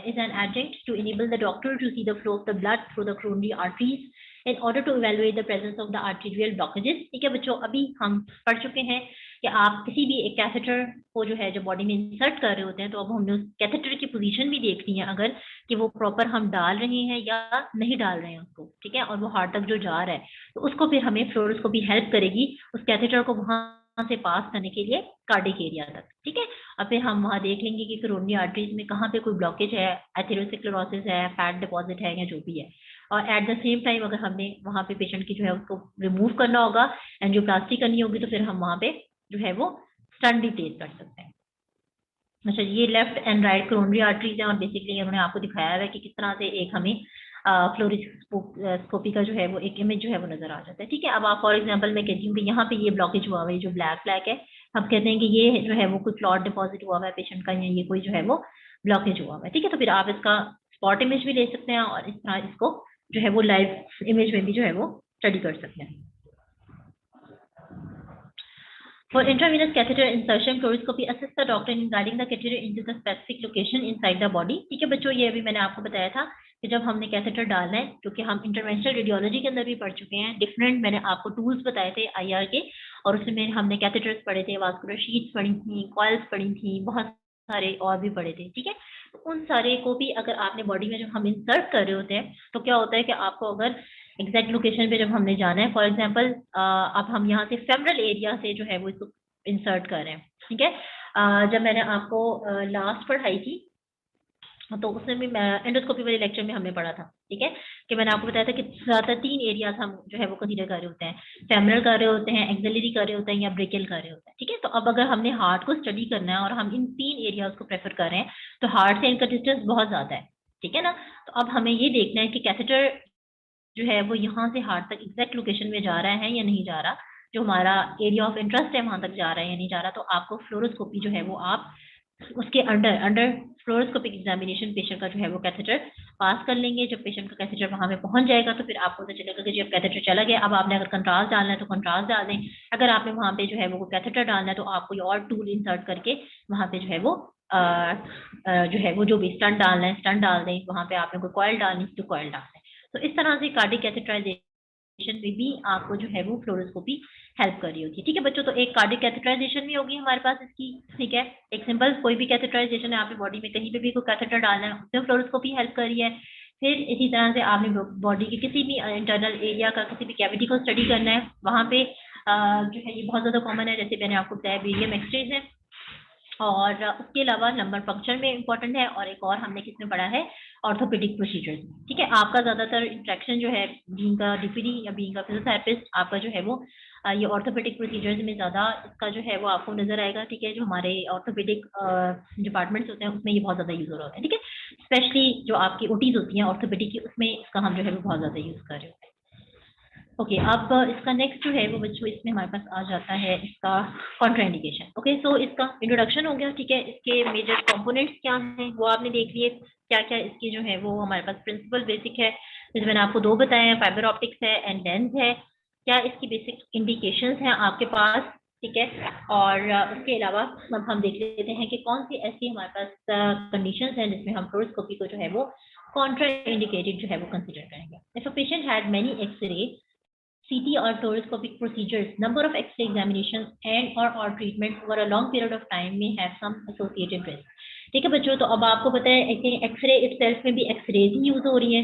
is an adjunct to enable the doctor to see the flow of the blood through the coronary arteries in order to evaluate the presence of the arterial blockages, ठीक है बच्चों, अभी हम पढ़ चुके हैं कि आप किसी भी एक कैथेटर को जो है जो बॉडी में इंसर्ट कर रहे होते हैं, तो अब हमने उस कैथेटर की पोजीशन भी देखनी है अगर कि वो प्रॉपर हम डाल रहे हैं या नहीं डाल रहे हैं उसको, ठीक है, और वो हार्ट तक जो जा रहा है, तो उसको फिर हमें फ्लोरोस्कोपी हेल्प करेगी उस कैथेटर को वहां से पास करने के लिए कार्डिक एरिया तक, ठीक है। अब फिर हम वहां देख लेंगे कि कोरोनरी आर्टरीज में कहाँ पे कोई ब्लॉकेज है, एथेरोस्क्लेरोसिस है, फैट डिपॉजिट है या जो भी है, और एट द सेम टाइम अगर हमने वहां पे पेशेंट की जो है उसको रिमूव करना होगा, एंजियोप्लास्टी करनी होगी, तो फिर हम वहां पे जो है वो स्टंट भी प्लेस कर सकते हैं। अच्छा, ये left and right coronary arteries है और बेसिकली उन्होंने आपको दिखाया है कि किस तरह से एक हमें फ्लोरोस्कोपी का जो है वो एक इमेज जो है वो नजर आ जाता है, ठीक है। अब आप फॉर एग्जांपल मैं कहती हूँ कि यहाँ पे ये ब्लॉकेज हुआ हुआ है, जो ब्लैक है, हम कहते हैं कि ये जो है वो कोई क्लॉट डिपॉजिट हुआ हुआ है पेशेंट का, या ये कोई जो है वो ब्लॉकेज हुआ हुआ है, ठीक है। तो फिर आप इसका स्पॉट इमेज भी ले सकते हैं और इस तरह इसको जो है वो लाइव इमेज में भी जो है वो स्टडी कर सकते हैं। For intravenous catheter insertion, fluoroscopy assists the doctor in guiding the catheter into the specific location inside the body. ठीक है बच्चों, ये अभी मैंने आपको बताया था कि जब हमने कैथेटर डालना है, क्योंकि हम इंटरवेंशनल रेडियोलॉजी के अंदर भी पढ़ चुके हैं, डिफरेंट मैंने आपको टूल्स बताए थे IR के, और उसमें हमने कैथेटर्स पढ़े थे, वास्कुलर शीट्स पढ़ी थी, कॉइल्स पढ़ी थी, बहुत सारे और भी पढ़े थे। ठीक है, तो उन सारे को भी अगर आपने बॉडी में जब हम इंसर्ट कर रहे होते हैं तो क्या होता है कि आपको अगर एग्जैक्ट लोकेशन पे जब हमने जाना है, फॉर एग्जांपल अब हम यहाँ से फेमरल एरिया से जो है वो इसको इंसर्ट कर रहे हैं। ठीक है, जब मैंने आपको लास्ट पढ़ाई थी तो उसमें भी एंडोस्कोपी वाले लेक्चर में हमने पढ़ा था। ठीक है, कि मैंने आपको बताया था कि ज्यादातर 3 एरियाज हम जो है वो कंसीडर कर रहे होते हैं, फेमरल कर रहे होते हैं, एक्सिलरी कर रहे होते हैं, या ब्रेकियल कर रहे होते हैं। ठीक है, तो अब अगर हमने हार्ट को स्टडी करना है और हम इन 3 एरियाज को प्रेफर कर रहे हैं तो हार्ट से इनका डिस्टेंस बहुत ज्यादा है। ठीक है ना, तो अब हमें ये देखना है कि कैथेटर जो है वो यहाँ से हार्ट तक एग्जैक्ट लोकेशन में जा रहा है या नहीं जा रहा, जो हमारा एरिया ऑफ इंटरेस्ट है वहां तक जा रहा है या नहीं जा रहा। तो आपको फ्लोरोस्कोपी जो है वो आप उसके अंडर फ्लोरोस्कोपिक एग्जामिनेशन पेशेंट का जो है वो कैथेटर पास कर लेंगे। जब पेशेंट का कैथेटर वहां पे पहुंच जाएगा तो फिर आपको पता चलेगा कि जब कैथेटर चला गया, अब आपने अगर कंट्रास्ट डालना है तो कंट्रास्ट डाल दें, अगर आपने वहां पे जो है वो कैथेटर डालना है तो आप कोई और टूल इंसर्ट करके वहां पे जो है वो जो है वो जो भी स्टंट डालना है स्टंट डाल दें, वहां पे आपने कोई कॉइल डालनी है तो कॉइल डाल दें। तो इस तरह से कार्डिक कैथेटराइजेशन में भी आपको जो है वो फ्लोरोस्कोपी हेल्प कर रही होती है। ठीक है बच्चों, तो एक कार्डिक कैथेटराइजेशन भी होगी हमारे पास इसकी। ठीक है, एक सिंपल कोई भी कैथेटराइजेशन है, आपकी बॉडी में कहीं पे भी कोई कैथेटर डालना है उसमें फ्लोरोस्कोपी हेल्प कर रही है। फिर इसी तरह से आपने बॉडी के किसी भी इंटरनल एरिया का किसी भी कैविटी को स्टडी करना है, वहां पे जो है ये बहुत ज्यादा कॉमन है, जैसे मैंने आपको बताया बेरियम एक्सरेज है, और उसके अलावा लंबर पंक्चर में इंपॉर्टेंट है, और एक और हमने किसमें पढ़ा है, ऑर्थोपेडिक प्रोसीजर्स। ठीक है, आपका ज्यादातर इंट्रैक्शन जो है बीइंग का DPD या बीइंग का फिजियोथेरेपिस्ट, आपका जो है वो ये ऑर्थोपेडिक प्रोसीजर्स में ज्यादा इसका जो है वो आपको नजर आएगा। ठीक है, जो हमारे ऑर्थोपेडिक डिपार्टमेंट्स होते हैं उसमें ये बहुत ज्यादा यूज हो रहा है। ठीक है, स्पेशली जो आपकी OTs होती हैं ऑर्थोपेडिक की, उसमें इसका हम जो है वो बहुत ज्यादा यूज कर रहे होते हैं। ओके, अब इसका नेक्स्ट जो है वो बच्चों इसमें हमारे पास आ जाता है इसका कॉन्ट्राइंडिकेशन। ओके, सो इसका इंट्रोडक्शन हो गया। ठीक है, इसके मेजर कंपोनेंट्स क्या हैं वो आपने देख लिए, क्या क्या इसकी जो है वो हमारे पास प्रिंसिपल बेसिक है, जैसे मैंने आपको 2 बताए हैं, फाइबर ऑप्टिक्स है एंड लेंस है। क्या इसकी बेसिक इंडिकेशंस हैं आपके पास। ठीक है, और उसके अलावा अब हम देख लेते हैं कि कौन सी ऐसी हमारे पास कंडीशंस हैं जिसमें हम फ्लोरोस्कोपी को जो है वो कॉन्ट्राइंडिकेटेड जो है वो कंसिडर करेंगे। If a patient had many X ray, CT or fluoroscopic procedures, number of X-ray examinations and or treatment over a long period of time may have some associated risk. ठीक है बच्चों, तो अब आपको पता है एक्सरे इटसेल्फ में भी एक्सरेज ही यूज हो रही हैं,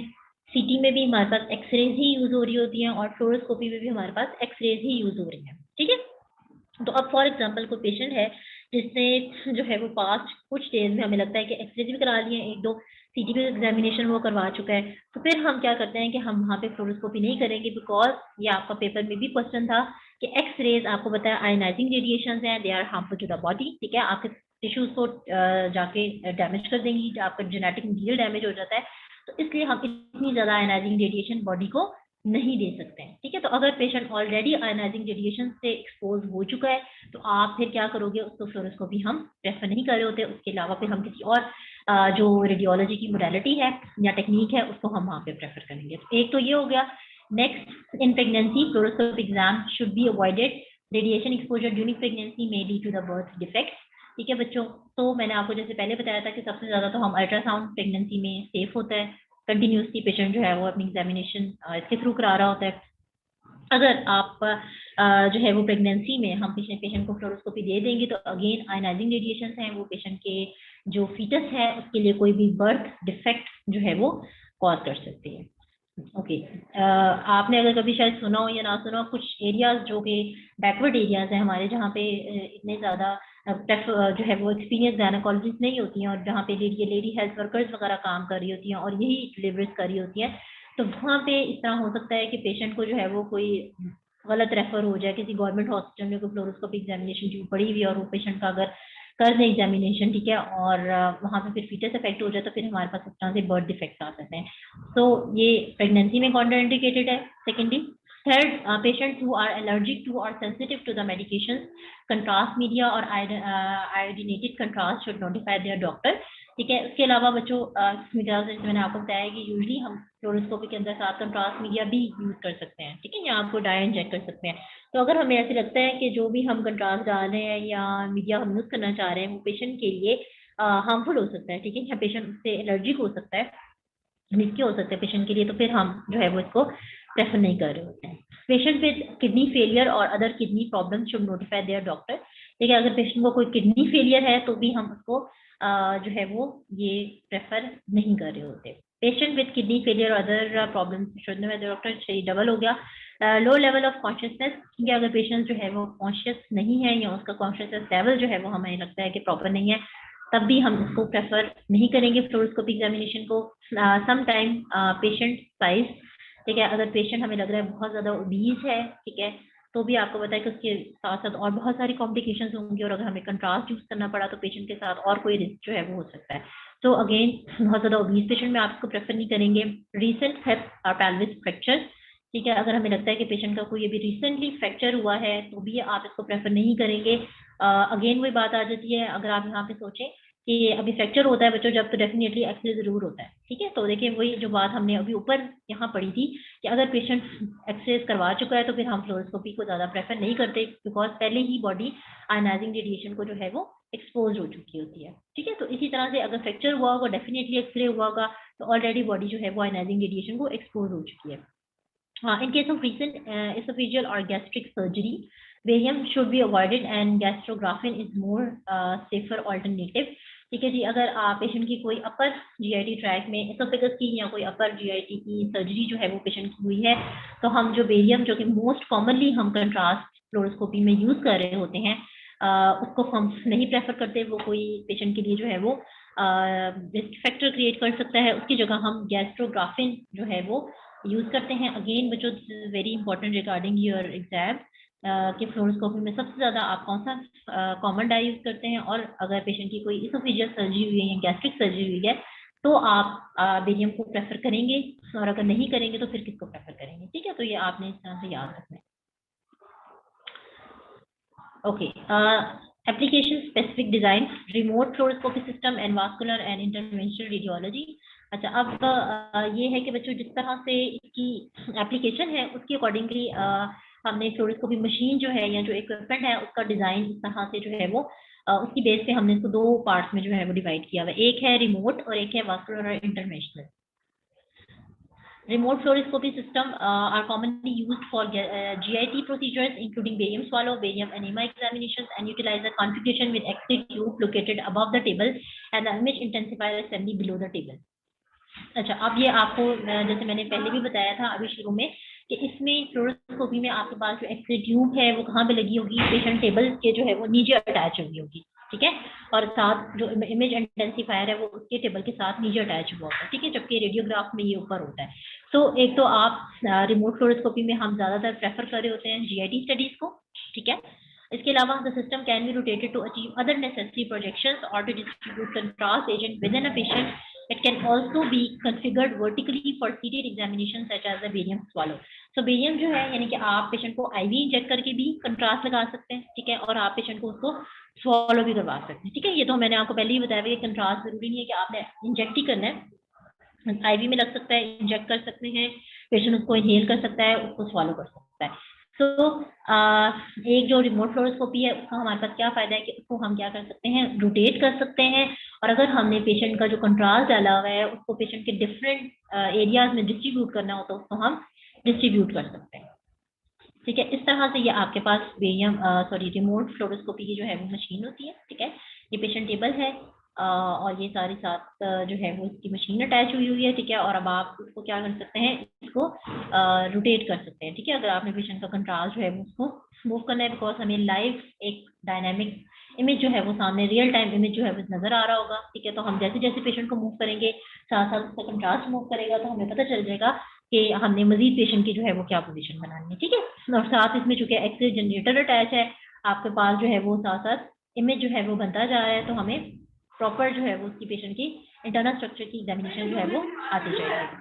CT में भी हमारे पास एक्सरेज ही यूज हो रही होती हैं, और फ्लोरोस्कोपी में भी हमारे पास एक्सरेज ही यूज हो रही हैं। ठीक है, तो अब फॉर एग्जांपल कोई पेशेंट है जिसने जो है वो पास्ट कुछ डेज में हमें लगता है कि एक्सरे भी करा लिए, 1-2 CT भी एग्जामिनेशन वो करवा चुका है, तो फिर हम क्या करते हैं कि हम वहाँ पे फ्लोरोस्कोपी नहीं करेंगे, बिकॉज ये आपका पेपर में भी क्वेश्चन था कि एक्सरेज आपको बताया आयनाइजिंग रेडिएशन हैं, they are harmful to the body. ठीक है, आपके टिश्यूज को जाके डैमेज कर देंगी, आपका जेनेटिक मटीरियल डैमेज हो जाता है, तो इसलिए हम इतनी ज्यादा आयनाइजिंग रेडिएशन बॉडी को नहीं दे सकते हैं। ठीक है, तो अगर पेशेंट ऑलरेडी आयनाइजिंग रेडिएशन से एक्सपोज हो चुका है तो आप फिर क्या करोगे, उसको फ्लोरोस्कोपी हम प्रेफर नहीं कर रहे होते। उसके अलावा फिर हम किसी और जो रेडियोलॉजी की मोडालिटी है या टेक्निक है उसको हम वहाँ पे प्रेफर करेंगे। तो एक तो ये हो गया। Next, in pregnancy fluoroscopic exam should be avoided, radiation exposure during pregnancy may lead to the birth defects. ठीक है बच्चों, तो मैंने आपको जैसे पहले बताया था कि सबसे ज्यादा तो हम अल्ट्रासाउंड प्रेगनेंसी में सेफ होता है, कंटिन्यूसली पेशेंट जो है वो अपनी एग्जामिनेशन इसके थ्रू करा रहा होता है। अगर आप जो है वो प्रेगनेंसी में हम पेशेंट को फ्लोरोस्कोपी दे देंगे तो अगेन आयनाइजिंग रेडिएशन हैं, वो पेशेंट के जो फीटस है उसके लिए कोई भी बर्थ डिफेक्ट जो है वो कॉज कर सकती है। ओके, आपने अगर कभी शायद सुना हो या ना सुना हो, कुछ एरियाज जो कि बैकवर्ड एरियाज हैं हमारे, जहाँ पे इतने ज़्यादा जो है वो एक्सपीरियंस गायनेकोलॉजिस्ट नहीं होती हैं, और जहाँ पे लेडी हेल्थ वर्कर्स वगैरह काम कर रही होती हैं और यही डिलीवरीज कर रही होती हैं, तो वहाँ पे इस तरह हो सकता है कि पेशेंट को जो है वो कोई गलत रेफर हो जाए किसी गवर्नमेंट हॉस्पिटल में, कोई फ्लोरोस्कोपी एग्जामिनेशन जो पड़ी हुई है और वो पेशेंट का अगर कर दें एग्जामिनेशन, ठीक है, और वहाँ पे फिर फीटस इफेक्ट हो जाए तो फिर हमारे पास इस तरह से बर्थ डिफेक्ट्स आ सकते हैं। तो ये प्रेगनेंसी में कॉन्ट्राइंडिकेटेड है। Secondly, Third, patients who are allergic to or sensitive to the medications, contrast media और iodinated contrast should notify their doctor. ठीक है, उसके अलावा बच्चों जैसे मैंने आपको बताया कि यूजली हम फ्लोरोस्कोपी के अंदर साथ कंट्रास्ट मीडिया भी यूज कर सकते हैं, ठीक है, या आपको डाई इंजेक्ट कर सकते हैं. तो अगर हमें ऐसे लगता है कि जो भी हम कंट्रास्ट डाल रहे हैं या मीडिया हम यूज करना चाह रहे हैं वो पेशेंट के लिए हार्मफुल हो सकता है, ठीक है, या पेशेंट उससे एलर्जिक हो सकता है, रिस्की हो सकता है पेशेंट के लिए, तो फिर हम जो है वो इसको प्रेफर नहीं कर रहे होते हैं. पेशेंट विद किडनी फेलियर और other kidney problem should notify their doctor. ठीक है, अगर पेशेंट को कोई किडनी फेलियर है तो भी हम उसको जो है वो ये प्रेफर नहीं कर रहे होते. पेशेंट विद किडनी फेलियर और other problem should notify their doctor. चाहिए डबल हो गया. लो लेवल ऑफ कॉन्शियसनेस, ठीक है, अगर पेशेंट जो है वो कॉन्शियस नहीं है या उसका कॉन्शियसनेस लेवल जो है वो हमें लगता है कि प्रॉपर नहीं है, तब भी हम इसको प्रेफर नहीं करेंगे फ्लोरोस्कोपी एग्जामिनेशन को. सम टाइम पेशेंट साइज, ठीक है, अगर पेशेंट हमें लग रहा है बहुत ज़्यादा ओबीज है, ठीक है, तो भी आपको पता है कि उसके साथ साथ और बहुत सारी कॉम्प्लिकेशंस होंगी और अगर हमें कंट्रास्ट यूज करना पड़ा तो पेशेंट के साथ और कोई रिस्क जो है वो हो सकता है. तो अगेन बहुत ज़्यादा ओबीज पेशेंट में आप इसको प्रेफर नहीं करेंगे. रीसेंट हिप और पेल्विस फ्रैक्चर, ठीक है, अगर हमें लगता है कि पेशेंट का कोई अभी रिसेंटली फ्रैक्चर हुआ है तो भी आप इसको प्रेफर नहीं करेंगे. अगेन वही बात आ जाती है, अगर आप यहाँ पे सोचें कि अभी फ्रैक्चर होता है बच्चों जब, तो डेफिनेटली एक्सरे जरूर होता है, ठीक है. तो देखिए वही जो बात हमने अभी ऊपर यहाँ पढ़ी थी कि अगर पेशेंट एक्सरे करवा चुका है तो फिर हम फ्लोरोस्कोपी को ज़्यादा प्रेफर नहीं करते, बिकॉज पहले ही बॉडी आयनाइजिंग रेडिएशन को जो है वो एक्सपोज हो चुकी होती है, ठीक है. तो इसी तरह से अगर फ्रैक्चर हुआ होगा, डेफिनेटली एक्सरे हुआ होगा, तो ऑलरेडी बॉडी जो है वो आयनाइजिंग रेडिएशन को एक्सपोज हो चुकी है. In case of recent esophageal or gastric surgery, barium should be avoided and gastrografin is more safer alternative. ठीक है जी, अगर पेशेंट की कोई अपर जीआईटी ट्रैक में एसोफेगस की या कोई अपर जीआईटी की सर्जरी जो है वो पेशेंट की हुई है, तो हम जो बेरियम जो कि मोस्ट कॉमनली हम कंट्रास्ट फ्लोरोस्कोपी में यूज कर रहे होते हैं उसको हम नहीं प्रेफर करते. वो कोई पेशेंट के लिए जो है वो रिस्क फैक्टर क्रिएट कर सकता है, उसकी जगह हम गैस्ट्रोग्राफिन जो है वो यूज करते हैं. अगेन बच्चों this is very important regarding your exam कि फ्लोरोस्कोपी में सबसे ज़्यादा आप कौन सा कॉमन डाई यूज करते हैं, और अगर पेशेंट की कोई इसोफेजियल सर्जरी हुई है या गैस्ट्रिक सर्जरी हुई है तो आप बेरियम को प्रेफर करेंगे, और अगर नहीं करेंगे तो फिर किसको प्रेफर करेंगे, ठीक है. तो ये आपने इस तरह से याद रखना है. Okay, application specific design, remote fluoroscopy system and vascular and interventional radiology. अच्छा, अब ये है कि बच्चों जिस तरह से इसकी एप्लीकेशन है उसके अकॉर्डिंगली हमने फ्लोरोस्कोपी मशीन जो है या जो इक्विपमेंट है उसका डिज़ाइन इस तरह से जो है वो उसकी बेस पे हमने इसको दो पार्ट्स में जो है वो डिवाइड किया हुआ है. एक है रिमोट और एक है वास्कुलर और interventional. Remote fluoroscopy system are commonly used for GIT procedures, including barium swallow, barium enema examinations, and utilize a configuration with X-ray tube located above the table and the image intensifier assembly below the table. अच्छा, अब ये आपको जैसे मैंने पहले भी बताया था अभी शुरू में कि इसमें फ्लोरोस्कोपी में आपके पास जो एक्सरे ट्यूब है वो कहाँ पे लगी होगी, पेशेंट टेबल के जो है वो नीचे अटैच होगी होगी, ठीक है, और साथ जो इमेज इंटेंसिफायर है वो उसके टेबल के साथ नीचे अटैच हुआ होता है, ठीक है, जबकि रेडियोग्राफ में ये ऊपर होता है. तो एक तो आप रिमोट फ्लोरोस्कोपी में हम ज़्यादातर प्रेफर कर रहे होते हैं GIT स्टडीज़ को, ठीक है. इसके अलावा the system can be rotated to achieve other necessary projections और to distribute contrast agent within a patient. It can also be configured vertically for seated examination such as the barium swallow. So barium जो है यानी कि आप patient को IV inject करके भी contrast लगा सकते हैं, ठीक है, और आप पेशेंट को उसको स्वॉलो भी करवा सकते हैं, ठीक है. ये तो मैंने आपको पहले ही बताया कि कंट्रास्ट जरूरी नहीं है कि आपने इंजेक्ट ही करना है, IV में लग सकता है, इंजेक्ट कर सकते हैं, पेशेंट उसको इनहेल कर सकता है, उसको स्वॉलो कर सकता है. तो एक जो रिमोट फ्लोरोस्कोपी है उसका हमारे पास क्या फायदा है कि उसको हम क्या कर सकते हैं, रोटेट कर सकते हैं, और अगर हमने पेशेंट का जो कंट्रास्ट डाला हुआ है उसको पेशेंट के डिफरेंट एरियाज में डिस्ट्रीब्यूट करना हो तो उसको हम डिस्ट्रीब्यूट कर सकते हैं, ठीक है. इस तरह से ये आपके पास रिमोट फ्लोरोस्कोपी की जो है वो मशीन होती है, ठीक है. ये पेशेंट टेबल है और ये सारी साथ जो है वो इसकी मशीन अटैच हुई है, ठीक है, और अब आप इसको क्या कर सकते हैं, इसको रोटेट कर सकते हैं, ठीक है. अगर आपने पेशेंट का कंट्रास्ट जो है वो उसको मूव करना है, बिकॉज हमें लाइव एक डायनामिक इमेज जो है वो सामने रियल टाइम इमेज जो है वो नजर आ रहा होगा, ठीक है. तो हम जैसे जैसे पेशेंट को मूव करेंगे साथ साथ उसका कंट्रास्ट मूव करेगा तो हमें पता चल जाएगा कि हमने मजीद पेशेंट की जो है वो क्या पोजीशन बनानी है, ठीक है. और साथ इसमें चूंकि एक्सरे जनरेटर अटैच है आपके पास जो है वो साथ साथ इमेज जो है वो बनता जा रहा है, तो हमें प्रॉपर जो है वो उसकी पेशेंट की इंटरनल स्ट्रक्चर की एग्जामिनेशन जो है वो आती जाएगी.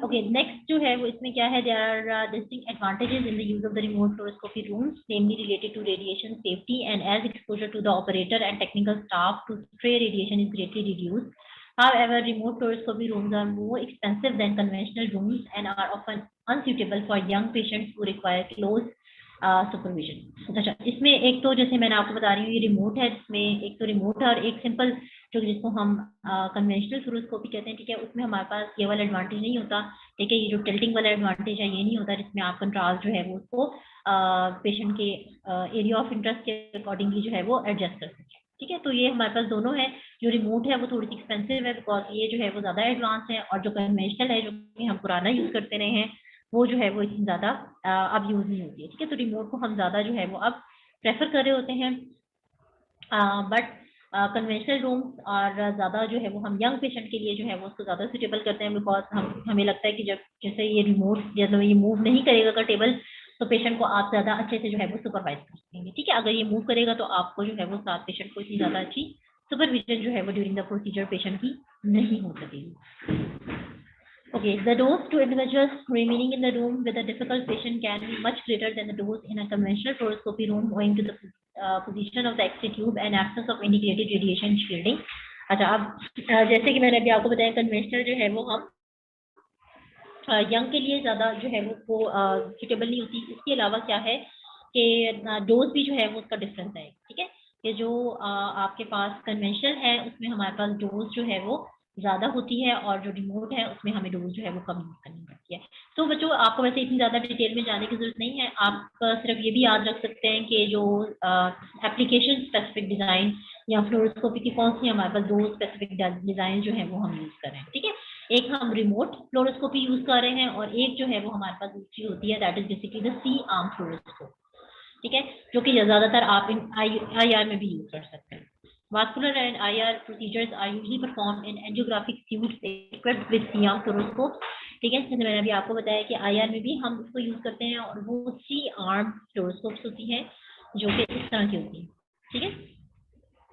ओके नेक्स्ट जो है वो इसमें क्या है, there are distinct advantages in the use of the remote fluoroscopy rooms, namely related to radiation safety and as exposure to the operator and technical staff to stray radiation is greatly reduced. However, remote fluoroscopy rooms are more expensive than conventional rooms and are often unsuitable for young patients who require close supervision. अच्छा, इसमें एक तो जैसे मैंने आपको बता रही हूँ ये रिमोट है, जिसमें एक तो रिमोट है और एक सिंपल जो जिसको हम कन्वेंशनल फ्लोरोस्कोपी कहते हैं, ठीक है, उसमें हमारे पास ये वाला एडवांटेज नहीं होता, ठीक है, ये जो टिल्टिंग वाला एडवांटेज है ये नहीं होता, जिसमें आप कंट्रास्ट जो है वो उसको पेशेंट के एरिया ऑफ इंटरेस्ट के अकॉर्डिंगली जो है वो एडजस्ट कर सकते हैं, ठीक है. तो ये हमारे पास दोनों है. जो रिमोट है वो थोड़ी सी एक्सपेंसिव है बिकॉज ये जो है वो ज़्यादा एडवांस है, और जो कन्वेंशनल है जो कि हम पुराना यूज़ करते रहे हैं वो जो है वो इतनी ज़्यादा अब यूज़ नहीं होती है, ठीक है. तो रिमोट को हम ज़्यादा जो है वो अब प्रेफर कर रहे होते हैं, बट कन्वेंशनल रूम्स और ज़्यादा जो है वो हम यंग पेशेंट के लिए जो है वो उसको ज़्यादा सूटेबल करते हैं, बिकॉज हमें लगता है कि जब जैसे ये रिमोट जब ये मूव नहीं करेगा का टेबल, तो पेशेंट को आप ज़्यादा अच्छे से जो है वो सुपरवाइज कर सकेंगे, ठीक है. अगर ये मूव करेगा तो आपको जो है वो साथ पेशेंट को इतनी ज़्यादा अच्छी सुपरविजन जो है वो ड्यूरिंग द प्रोसीजर पेशेंट की नहीं हो सकेगी. Okay, the dose to individuals remaining in the room with a difficult patient can be much greater than the dose in a conventional fluoroscopy room owing to the position of the X-ray tube and absence of integrated radiation shielding. अच्छा, अब जैसे कि मैंने अभी आपको बताया conventional जो है वो हम यंग के लिए ज़्यादा जो है वो सुटेबल नहीं होती. इसके अलावा क्या है कि डोज भी जो है वो उसका डिफरेंस है, ठीक है. ये जो आपके पास कन्वेंशनल है उसमें हमारे पास डोज जो है वो ज़्यादा होती है, और जो रिमोट है उसमें हमें डोज जो है वो कम यूज़ करनी पड़ती है. तो बच्चों आपको वैसे इतनी ज़्यादा डिटेल में जाने की जरूरत नहीं है, आप सिर्फ ये भी याद रख सकते हैं कि जो एप्लीकेशन स्पेसिफिक डिज़ाइन या फ्लोरोस्कोपी की कौन सी हमारे पास दो स्पेसिफिक डिज़ाइन जो है वो हम यूज़ कर रहे हैं, ठीक है. एक हम रिमोट फ्लोरोस्कोपी यूज़ कर रहे हैं और एक जो है वो हमारे पास दूसरी होती है, that is basically the C arm fluoroscope, ठीक है, जो कि ज़्यादातर आप इन IR में भी यूज़ कर सकते हैं. Vascular and IR procedures are usually performed in angiographic suits equipped with C-arm fluoroscopes, ठीक है. जैसे मैंने अभी आपको बताया कि IR में भी हम उसको यूज़ करते हैं, और वो C-arm फ्लोरोस्कोप्स होती हैं जो कि इस तरह की होती है, ठीक है.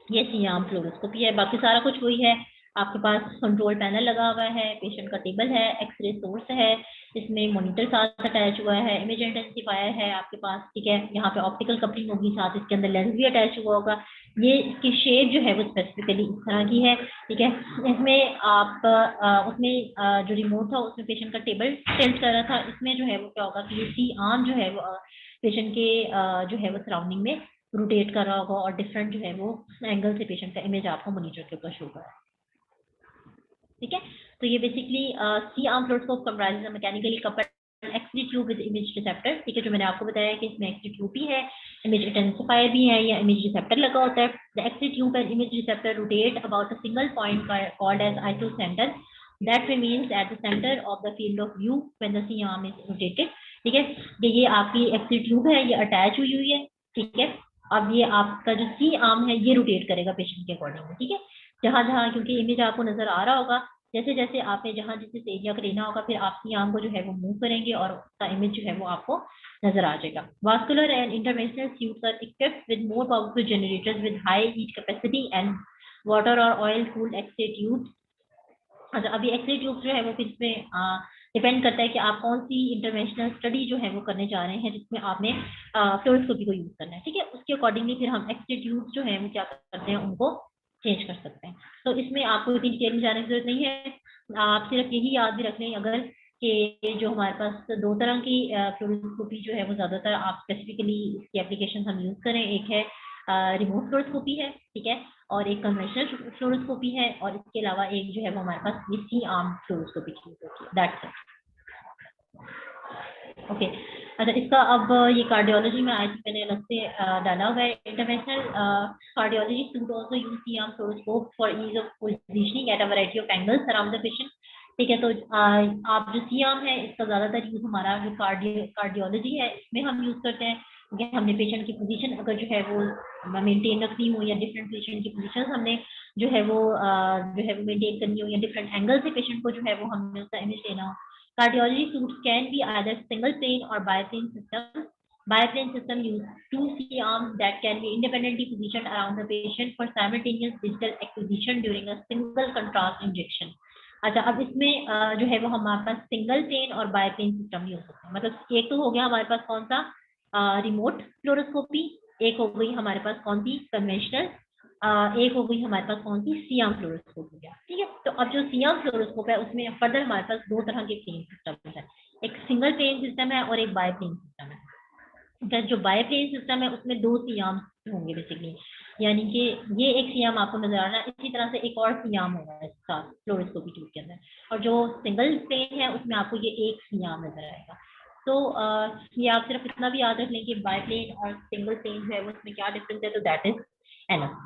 ये C-arm फ्लोरोस्कोपी है. बाकी सारा कुछ वही है, आपके पास कंट्रोल पैनल लगा हुआ है, पेशेंट का टेबल है, एक्सरे सोर्स है, इसमें मॉनिटर साथ अटैच हुआ है, इमेज इंटेंसिफायर है आपके पास, ठीक है. यहाँ पे ऑप्टिकल कपलिंग होगी, साथ इसके अंदर लेंस भी अटैच हुआ होगा. ये इसकी शेप जो है वो स्पेसिफिकली इस तरह की है, ठीक है. इसमें आप उसमें जो रिमोट था उसमें पेशेंट का टेबल टिल्ट कर रहा था, इसमें जो है वो क्या होगा कि ये सी आर्म जो है वो पेशेंट के जो है वो सराउंडिंग में रोटेट कर रहा होगा, और डिफरेंट जो है वो एंगल से पेशेंट का इमेज आपको मॉनिटर के ऊपर शो कर रहा है, ठीक है. तो ये basically C arm fluoroscope comprises a mechanically coupled X ray tube with image receptor, ठीक है. जो मैंने आपको बताया कि इसमें एक्सरे ट्यूब भी है, इमेज इंटेंसिफायर भी है, या इमेज रिसेप्टर लगा होता है. The X ray tube and image receptor rotate about a single point called as isocentre that remains at the centre of the field of view when the C arm is rotated, ठीक है. ये आपकी x ray tube है, ये attach हुई है, ठीक है. अब ये आपका जो सी आर्म है ये रोटेट करेगा पेशेंट के अकॉर्डिंग, ठीक है. जहाँ जहाँ क्योंकि इमेज आपको नजर आ रहा होगा, जैसे जैसे आपने जहाँ जिस एरिया का लेना होगा, फिर आप सी आर्म को जो है वो मूव करेंगे और उसका इमेज जो है वो आपको नजर आ जाएगा. Vascular and interventional tubes are equipped with more powerful generators with high heat capacity and water और ऑयल कूल्ड एक्सरे ट्यूब. अच्छा, अभी एक्सरे ट्यूब जो है वो फिर इसमें डिपेंड करता है कि आप कौन सी इंटरवेंशनल स्टडी जो है वो करने जा रहे हैं जिसमें आपने फ्लोरोस्कोपी को यूज करना है, ठीक है. उसके अकॉर्डिंगली फिर हम एक्सरे ट्यूब जो है वो क्या करते हैं, उनको चेंज कर सकते हैं. तो इसमें आपको इतनी डिटेल में जाने की जरूरत नहीं है, आप सिर्फ यही याद भी रख लें अगर कि जो हमारे पास दो तरह की फ्लोरोस्कोपी जो है वो ज़्यादातर आप स्पेसिफिकली इसकी एप्लीकेशन हम यूज़ करें. एक है रिमोट फ्लोरोस्कोपी है, ठीक है, और एक कन्वेंशनल फ्लोरोस्कोपी है, और इसके अलावा एक जो है वो हमारे पास ये सी आर्म फ्लोरोस्कोपी की होती है. That's it. ओके. अच्छा, इसका अब ये कार्डियोलॉजी में आई थी, मैंने अलग से डाला हुआ है. International cardiology suite also use C arm fluoroscope for ease of positioning at a variety of angles around the patient, ठीक है. तो आप जो सी आर्म है इसका ज़्यादातर यूज हमारा जो कार्डियोलॉजी है इसमें हम यूज़ करते हैं, क्योंकि हमने पेशेंट की पोजीशन अगर जो है वो मेंटेन रखनी हो, या डिफरेंट पेशेंट की पोजीशन हमने जो है वो मेंटेन करनी हो, या डिफरेंट एंगल से पेशेंट को जो है वो हमने उसका इमेज लेना हो. Cardiology suits can be either single plane or biplane system. Biplane system use two C-arms that can be independently positioned around the patient for simultaneous digital acquisition during a single contrast injection. अच्छा, अब इसमें जो है वो हमारे पास single plane और by plane system भी हो सकता है। मतलब एक तो हो गया हमारे पास कौन सा, रिमोट फ्लोरोस्कोपी, एक हो गई हमारे पास कौन सी, कन्वेंशनल, एक हो गई हमारे पास कौन सी, सियाम फ्लोरोस्कोप हो गया। ठीक है, तो अब जो सियाम फ्लोरोस्कोप है उसमें फर्दर हमारे पास दो तरह के प्लेन सिस्टम है, एक सिंगल प्लेन सिस्टम है और एक बाय प्लेन सिस्टम है। जो बाय प्लेन सिस्टम है उसमें दो सियाम होंगे बेसिकली, यानी कि ये एक सियाम आपको नजर आ रहा है, इसी तरह से एक और सियाम होगा इसका फ्लोरोस्कोपी ट्यूब के अंदर, और जो सिंगल प्लेन है उसमें आपको ये एक सियाम नजर आएगा। तो ये आप सिर्फ इतना भी याद रख लें कि बाय प्लेन और सिंगल प्लेन जो है वो उसमें क्या डिफरेंस है, तो that is enough.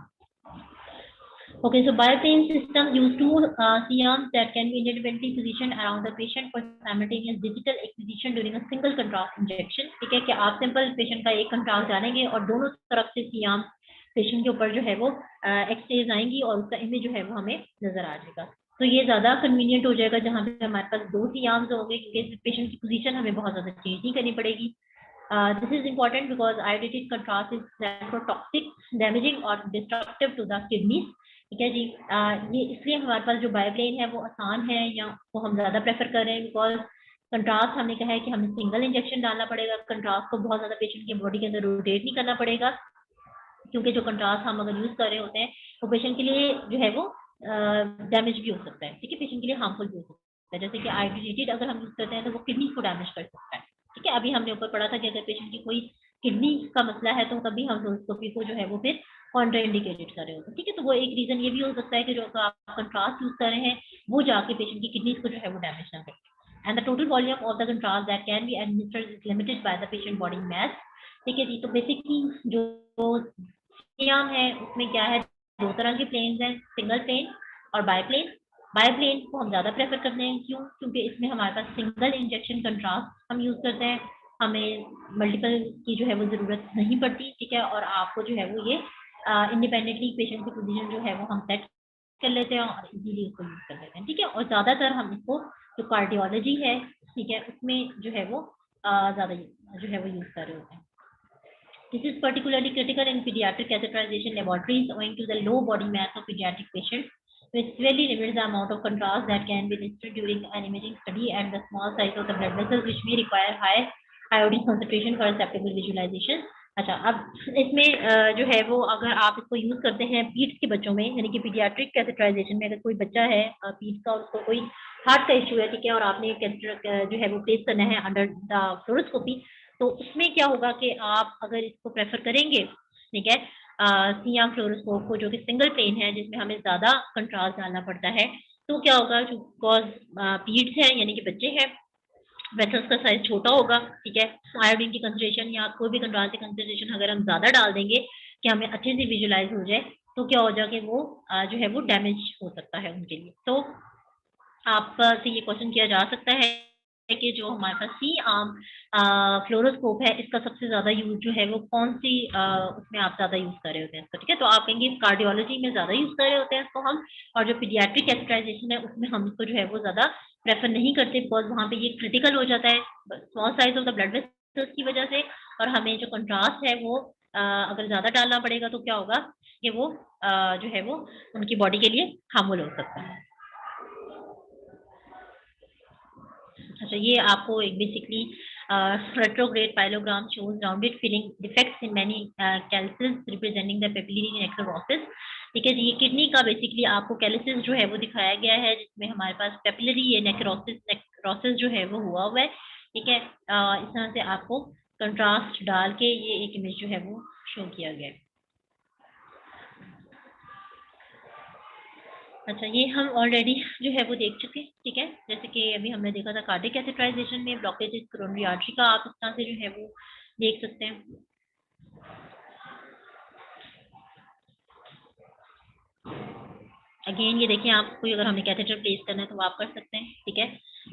Okay, so biplane system use two CMs that can be independently positioned around the patient for simultaneous digital acquisition during a single contrast injection। ठीक है, कि आप सिंपल पेशेंट का एक कंट्रास्ट डालेंगे और दोनों तरफ से CM पेशेंट के ऊपर जो है वो एक्सरेज आएंगी और उसका इमेज जो है वो हमें नजर आ जाएगा। तो ये ज्यादा कन्वीनियंट हो जाएगा जहाँ पे हमारे पास दो CMs होंगे, क्योंकि पेशेंट की पोजीशन हमें बहुत ज्यादा चेंज नहीं करनी पड़ेगी। This is important because iodinated contrast is nephrotoxic, damaging or destructive to the kidneys। ठीक है जी, ये इसलिए हमारे पास जो बायोप्लेन है वो आसान है या वो हम ज्यादा प्रेफर कर रहे हैं, बिकॉज कंट्रास्ट हमने कहा है कि हमें सिंगल इंजेक्शन डालना पड़ेगा, कंट्रास्ट को बहुत ज्यादा पेशेंट की बॉडी के अंदर रोटेट नहीं करना पड़ेगा, क्योंकि जो कंट्रास्ट हम अगर यूज कर रहे होते हैं वो पेशेंट के लिए जो है वो डैमेज भी हो सकता है। ठीक है, पेशेंट के लिए हार्मफुल भी हो सकता है, जैसे कि आयोडीनेटेड अगर हम यूज करते हैं तो वो किडनी को डैमेज कर सकता है। ठीक है, अभी हमने ऊपर पढ़ा था कि अगर पेशेंट की कोई किडनी का मसला है तो तभी हम फ्लोरोस्कोपी को जो है वो फिर कॉन्ट्राइंडिकेटेड कर रहे होते हैं। ठीक है, तो वो एक रीजन ये भी हो सकता है कि जो आप कंट्रास्ट यूज कर रहे हैं वो जाके पेशेंट की किडनी को जो है वो डैमेज ना करे। And the total volume of the contrast that can be administered is limited by the patient body mass. ठीक है जी, तो बेसिकली जो सियाम है उसमें क्या है, दो तरह के प्लेन्स हैं, सिंगल प्लेन और बाय प्लेन। बाय प्लेन को हम ज्यादा प्रेफर करते हैं, क्यों, क्योंकि इसमें हमारे पास सिंगल इंजेक्शन कंट्रास्ट हम यूज करते हैं, हमें मल्टीपल की जो है वो जरूरत नहीं पड़ती। ठीक है, और आपको जो है वो ये इंडिपेंडेंटली पेशेंट की पोजीशन जो है वो हम सेट कर लेते हैं और इजीली उसको यूज कर लेते हैं। ठीक है, और ज्यादातर हम इसको जो कार्डियोलॉजी है, ठीक है, उसमें जो है वो ज्यादा जो है वो यूज कर रहे होते हैं। This is particularly critical in pediatric catheterization laboratories owing to the low body mass of pediatric patients, which severely limits the amount of contrast that can be administered during an imaging study and the small size of the blood vessels, which may require high iodine concentration for acceptable visualization। अच्छा, अब इसमें जो है वो अगर आप इसको use करते हैं पीड्स के बच्चों में, यानी कि पीडियाट्रिक कैथेटराइजेशन में, अगर कोई बच्चा है पीड्स का और उसको कोई हार्ट का इशू है, ठीक है, और आपने कैथेटर जो है वो प्लेस करना है अंडर द फ्लोरोस्कोपी, तो उसमें क्या होगा कि आप अगर इसको प्रेफर करेंगे, ठीक है, सियाम फ्लोरोस्कोप को, जो कि सिंगल प्लेन है जिसमें हमें ज्यादा कंट्रास्ट डालना पड़ता है, तो क्या होगा, जो बिकॉज पीड्स है यानी कि बच्चे हैं, वेसल्स का साइज छोटा होगा। ठीक है, आयोडीन की कंसंट्रेशन या कोई भी कंट्रास्ट की कंसंट्रेशन अगर हम ज्यादा डाल देंगे कि हमें अच्छे से विजुलाइज हो जाए, तो क्या हो जाएगा, वो जो है वो डैमेज हो सकता है उनके लिए। तो आप से ये क्वेश्चन किया जा सकता है कि जो हमारे पास सी आर्म फ्लोरोस्कोप है, इसका सबसे ज्यादा यूज जो है वो कौन सी उसमें आप ज्यादा यूज कर रहे होते हैं इसको। ठीक है, तो आप कहेंगे कार्डियोलॉजी में ज्यादा यूज कर रहे होते हैं इसको हम, और जो पीडियाट्रिक कैथेटराइजेशन है उसमें हम इसको जो है वो ज्यादा प्रेफर नहीं करते, बिकॉज वहाँ पे ये क्रिटिकल हो जाता है small size of the blood vessels की वजह से, और हमें जो कंट्रास्ट है वो अगर ज्यादा डालना पड़ेगा तो क्या होगा कि वो जो है वो उनकी बॉडी के लिए हार्मफुल हो सकता है। अच्छा, ये आपको एक basically retrograde pyelogram shows rounded filling defects in many calluses representing the papillary necrosis। ठीक है जी, ये किडनी का बेसिकली आपको कैलिसिस जो है वो दिखाया गया है, जिसमें हमारे पास पेपिलरी ये नेक्रोसिस जो है वो हुआ हुआ है। ठीक है, इस तरह से आपको कंट्रास्ट डाल के ये एक इमेज जो है वो शो किया गया है। अच्छा, ये हम ऑलरेडी जो है वो देख चुके हैं। ठीक है, जैसे कि अभी हमने देखा था कार्डियक कैथेटराइजेशन में ब्लॉकेज कोरोनरी आर्टरी का, आप इस तरह से जो है वो देख सकते हैं। अगेन ये देखिए, आपको अगर हमने कैथेटर प्लेस करना है तो आप कर सकते हैं। ठीक है,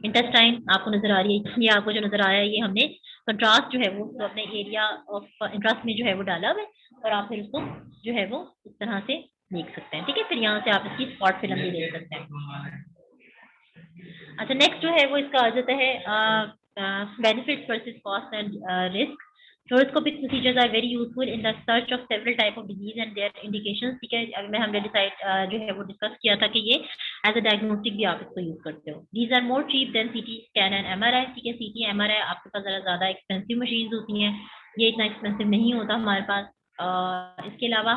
इंटेस्टाइन आपको नजर आ रही है, ये आपको जो नजर आ रहा है ये हमने कंट्रास्ट जो है वो तो अपने एरिया ऑफ इंटरेस्ट में जो है वो डाला हुआ है, और आप फिर उसको जो है वो इस तरह से देख सकते हैं। ठीक है, फिर यहाँ से आप इसकी स्पॉट फिल्म भी देख सकते हैं। अच्छा, नेक्स्ट जो है वो इसका आ जाता है benefits versus cost and risk. Fluoroscopic procedures are very useful in the search of several type of disease and their indications. ठीक है, अगर हमने डिसाइड जो है वो डिस्कस किया था कि ये एज अ डायग्नोस्टिक भी आप इसको यूज करते हो। These are more cheap than CT scan and MRI. ठीक है, सीटी एमआरआई आपके पास जरा ज्यादा एक्सपेंसिव मशीन होती हैं, ये इतना एक्सपेंसिव नहीं होता हमारे पास। इसके अलावा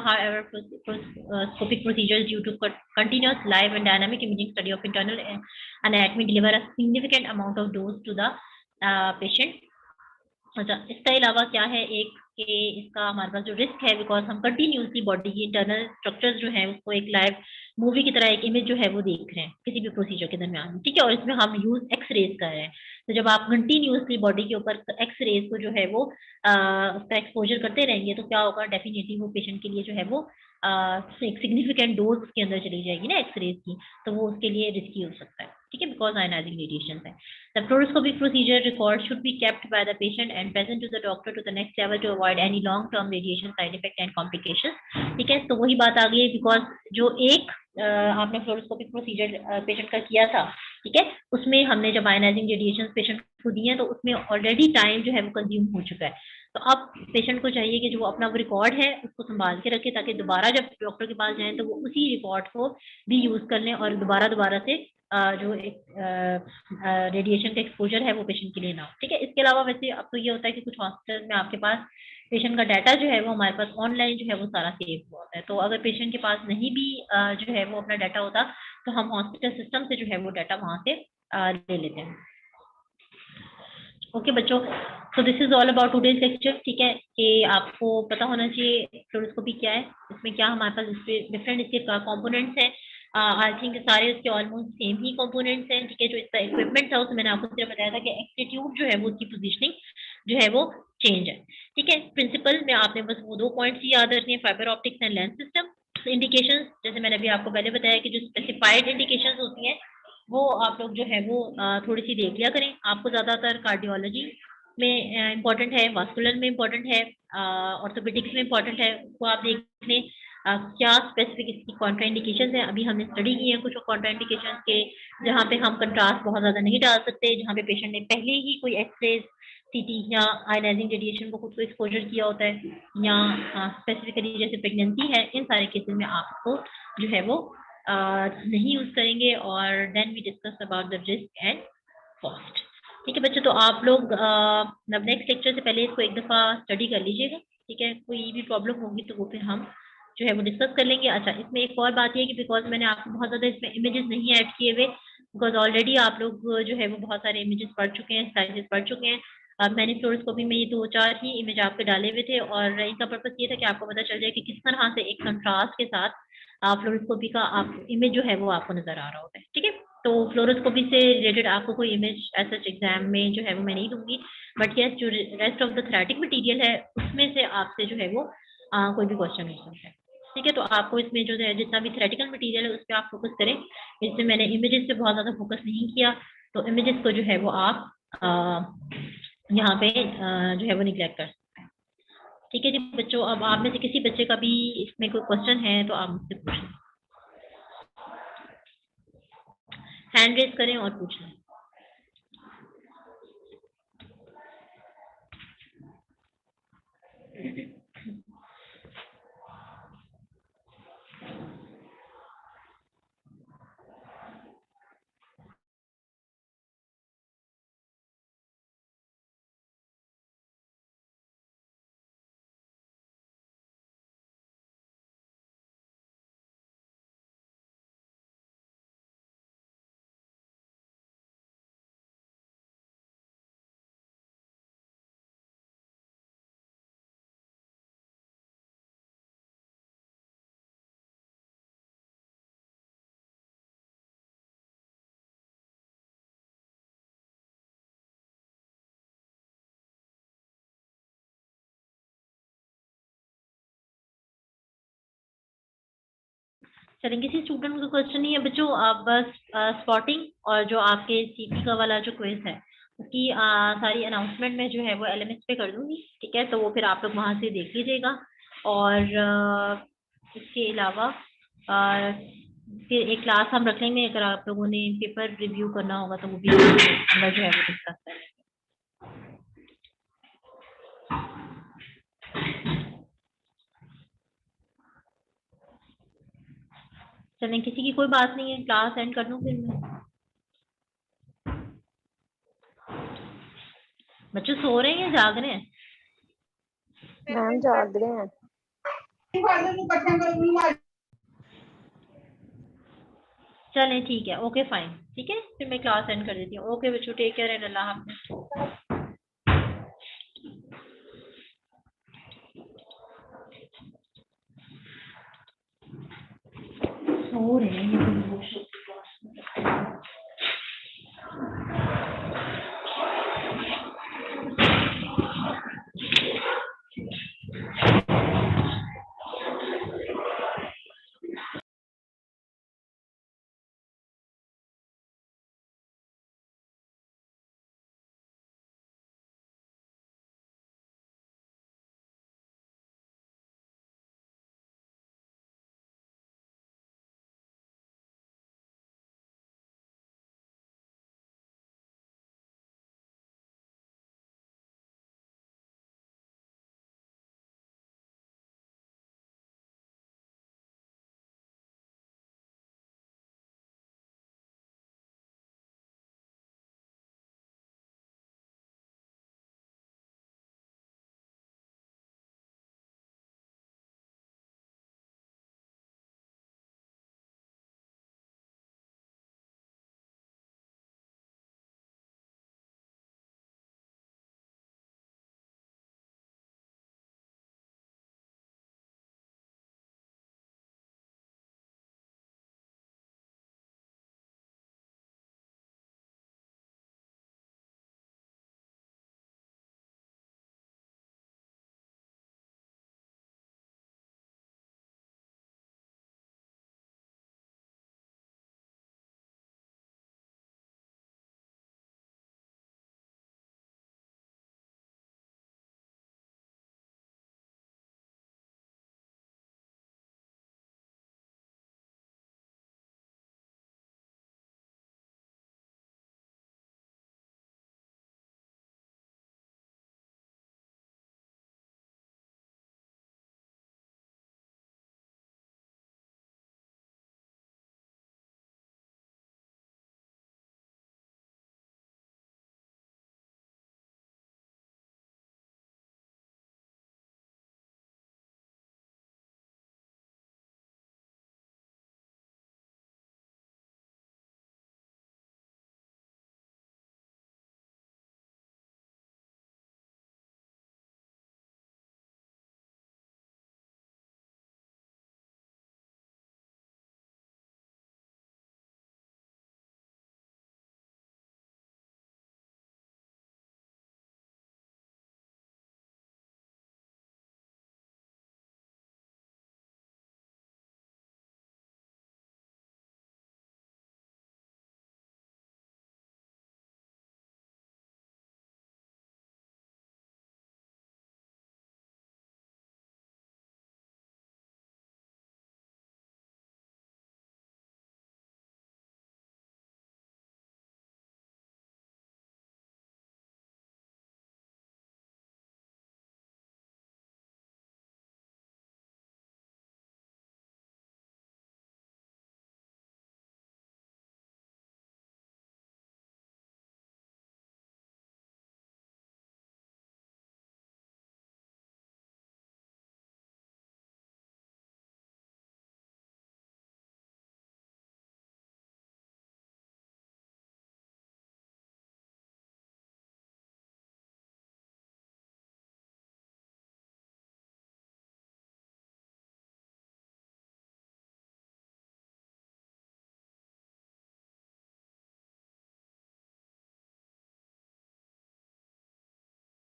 fluoroscopic procedures due to continuous live and dynamic imaging study of internal anatomy deliver a significant amount of dose to the patient. अच्छा, इसके अलावा क्या है एक कि इसका हमारे पास जो रिस्क है, बिकॉज हम कंटिन्यूसली बॉडी की इंटरनल स्ट्रक्चर्स जो है उसको एक लाइव मूवी की तरह एक इमेज जो है वो देख रहे हैं किसी भी प्रोसीजर के दरमियान। ठीक है, और इसमें हम यूज एक्स रेज कर रहे हैं। तो जब आप कंटिन्यूसली बॉडी के ऊपर एक्स रेज को जो है वो उसका एक्सपोजर करते रहेंगे तो क्या होगा, डेफिनेटली वो पेशेंट के लिए जो है वो एक सिग्निफिकेंट डोज उसके अंदर चली जाएगी ना एक्स रेज की, तो वो उसके लिए रिस्की हो सकता है। ठीक है, बिकॉज आयनाइजिंग रेडिएशन है। The fluoroscopic procedure record should be kept by the patient and present to the doctor to the next level to avoid any long-term radiation side effect and complications. ठीक है, तो वही बात आ गई है, because जो एक आपने फ्लोरोस्कोपिक प्रोसीजर पेशेंट का किया था, ठीक है, उसमें हमने जब आयनाइजिंग रेडिएशन पेशेंट को दिए तो उसमें ऑलरेडी टाइम जो है वो कंज्यूम हो चुका है। तो अब पेशेंट को चाहिए कि जो अपना वो रिकॉर्ड है उसको संभाल के रखे, ताकि दोबारा जब डॉक्टर के पास जाएं तो वो उसी रिकॉर्ड को भी यूज कर लें और दोबारा से जो एक रेडिएशन का एक्सपोजर है वो पेशेंट के लिए ना हो। ठीक है, इसके अलावा वैसे अब तो ये होता है कि कुछ हॉस्पिटल में आपके पास पेशेंट का डाटा जो है वो हमारे पास ऑनलाइन जो है वो सारा सेव हुआ होता है। तो अगर पेशेंट के पास नहीं भी जो है वो अपना डाटा होता तो हम हॉस्पिटल सिस्टम से जो है वो डाटा वहां से ले लेते हैं। ओके बच्चों, तो this is all about today's lecture. ठीक है, कि आपको पता होना चाहिए फ्लोरोस्कोपी क्या है, इसमें क्या हमारे पास डिफरेंट इसके कंपोनेंट्स हैं। आई थिंक सारे उसके ऑलमोस्ट सेम ही कंपोनेंट्स हैं। ठीक है, जो इसका इक्विपमेंट था उसमें मैंने आपको सिर्फ बताया था कि एक्सटीट्यूड जो है वो उसकी पोजीशनिंग जो है वो चेंज है। ठीक है, प्रिंसिपल में आपने बस वो 2 पॉइंट्स ही याद रखने हैं, fibre optics and lens system. Indications जैसे मैंने अभी आपको पहले बताया कि जो स्पेसिफाइड इंडिकेशंस होती हैं वो आप लोग जो है वो थोड़ी सी देख लिया करें। आपको ज्यादातर कार्डियोलॉजी में इम्पोर्टेंट है, वास्कुलर में इम्पोर्टेंट है, ऑर्थोपेडिक्स में इम्पोर्टेंट है, उसको आप देख लें क्या स्पेसिफिक इसकी कॉन्ट्राइंडिकेशंस हैं। अभी हमने स्टडी की है कुछ कॉन्ट्राइंडिकेशंस के, जहाँ पे हम कंट्रास्ट बहुत ज्यादा नहीं डाल सकते, जहाँ पे पेशेंट ने पहले ही कोई एक्सरेज, सीटी या आयनाइजिंग रेडिएशन को खुद को एक्सपोजर किया होता है, या स्पेसिफिकली जैसे प्रेगनेंसी है, इन सारे केसेस में आपको जो है वो नहीं यूज करेंगे। और then we discuss about the risk and cost. ठीक है बच्चों, तो आप लोग नेक्स्ट लेक्चर से पहले इसको एक दफा स्टडी कर लीजिएगा। ठीक है, कोई भी प्रॉब्लम होगी तो वो फिर हम जो है वो डिस्कस कर लेंगे। अच्छा, इसमें एक और बात ये है कि बिकॉज मैंने आपको बहुत ज्यादा इसमें इमेजेस नहीं ऐड किए हुए, बिकॉज ऑलरेडी आप लोग जो है वो बहुत सारे इमेजेस पढ़ चुके हैं, स्लाइसेस पढ़ चुके हैं। मैंने फ्लोरोस्कोपी में ये 2-4 ही इमेज आपके डाले हुए थे, और इनका पर्पस ये था कि आपको पता चल जाए कि किस तरह से एक कंट्रास्ट के साथ फ्लोरोस्कोपी का आप इमेज जो है वो आपको नजर आ रहा होता है। ठीक है, तो फ्लोरोस्कोपी से रिलेटेड आपको कोई इमेज ऐसा एग्जाम में जो है वो मैं नहीं दूंगी, बट यस जो rest of the theoretic material है उसमें से आपसे जो है वो कोई भी क्वेश्चन हो सकता है। ठीक है, तो आपको इसमें जो है जितना भी थ्योरेटिकल मटेरियल है उस पर आप फोकस करें। इसमें मैंने इमेजेस पे बहुत ज्यादा फोकस नहीं किया, तो इमेजेस को जो है वो आप यहाँ पे जो है वो निग्लेक्ट कर सकते हैं। ठीक है जी बच्चों, अब आप में से किसी बच्चे का भी इसमें कोई क्वेश्चन है तो आप मुझसे पूछें, हैंड रेज करें और पूछ लें। चलें, किसी स्टूडेंट का क्वेश्चन नहीं है बच्चों, आप बस स्पॉटिंग और जो आपके सीपी का वाला जो क्विज है उसकी सारी अनाउंसमेंट में जो है वो एलएमएस पे कर दूंगी। ठीक है, तो वो फिर आप लोग वहां से देख लीजिएगा। और इसके अलावा फिर एक क्लास हम रख लेंगे, अगर आप लोगों ने पेपर रिव्यू करना होगा तो वो भी अंदर जो है वो डिस्कस करेंगे। चलें, किसी की कोई बात नहीं है, क्लास एंड कर दूं फिर मैं? बच्चों सो रहे हैं या जाग रहे हैं? मैम जाग रहे हैं। चलें ठीक है, ओके फाइन, ठीक है, फिर मैं क्लास एंड कर देती हूँ। ओके बच्चों, टेक केयर एंड अल्लाह हाफ़िज़।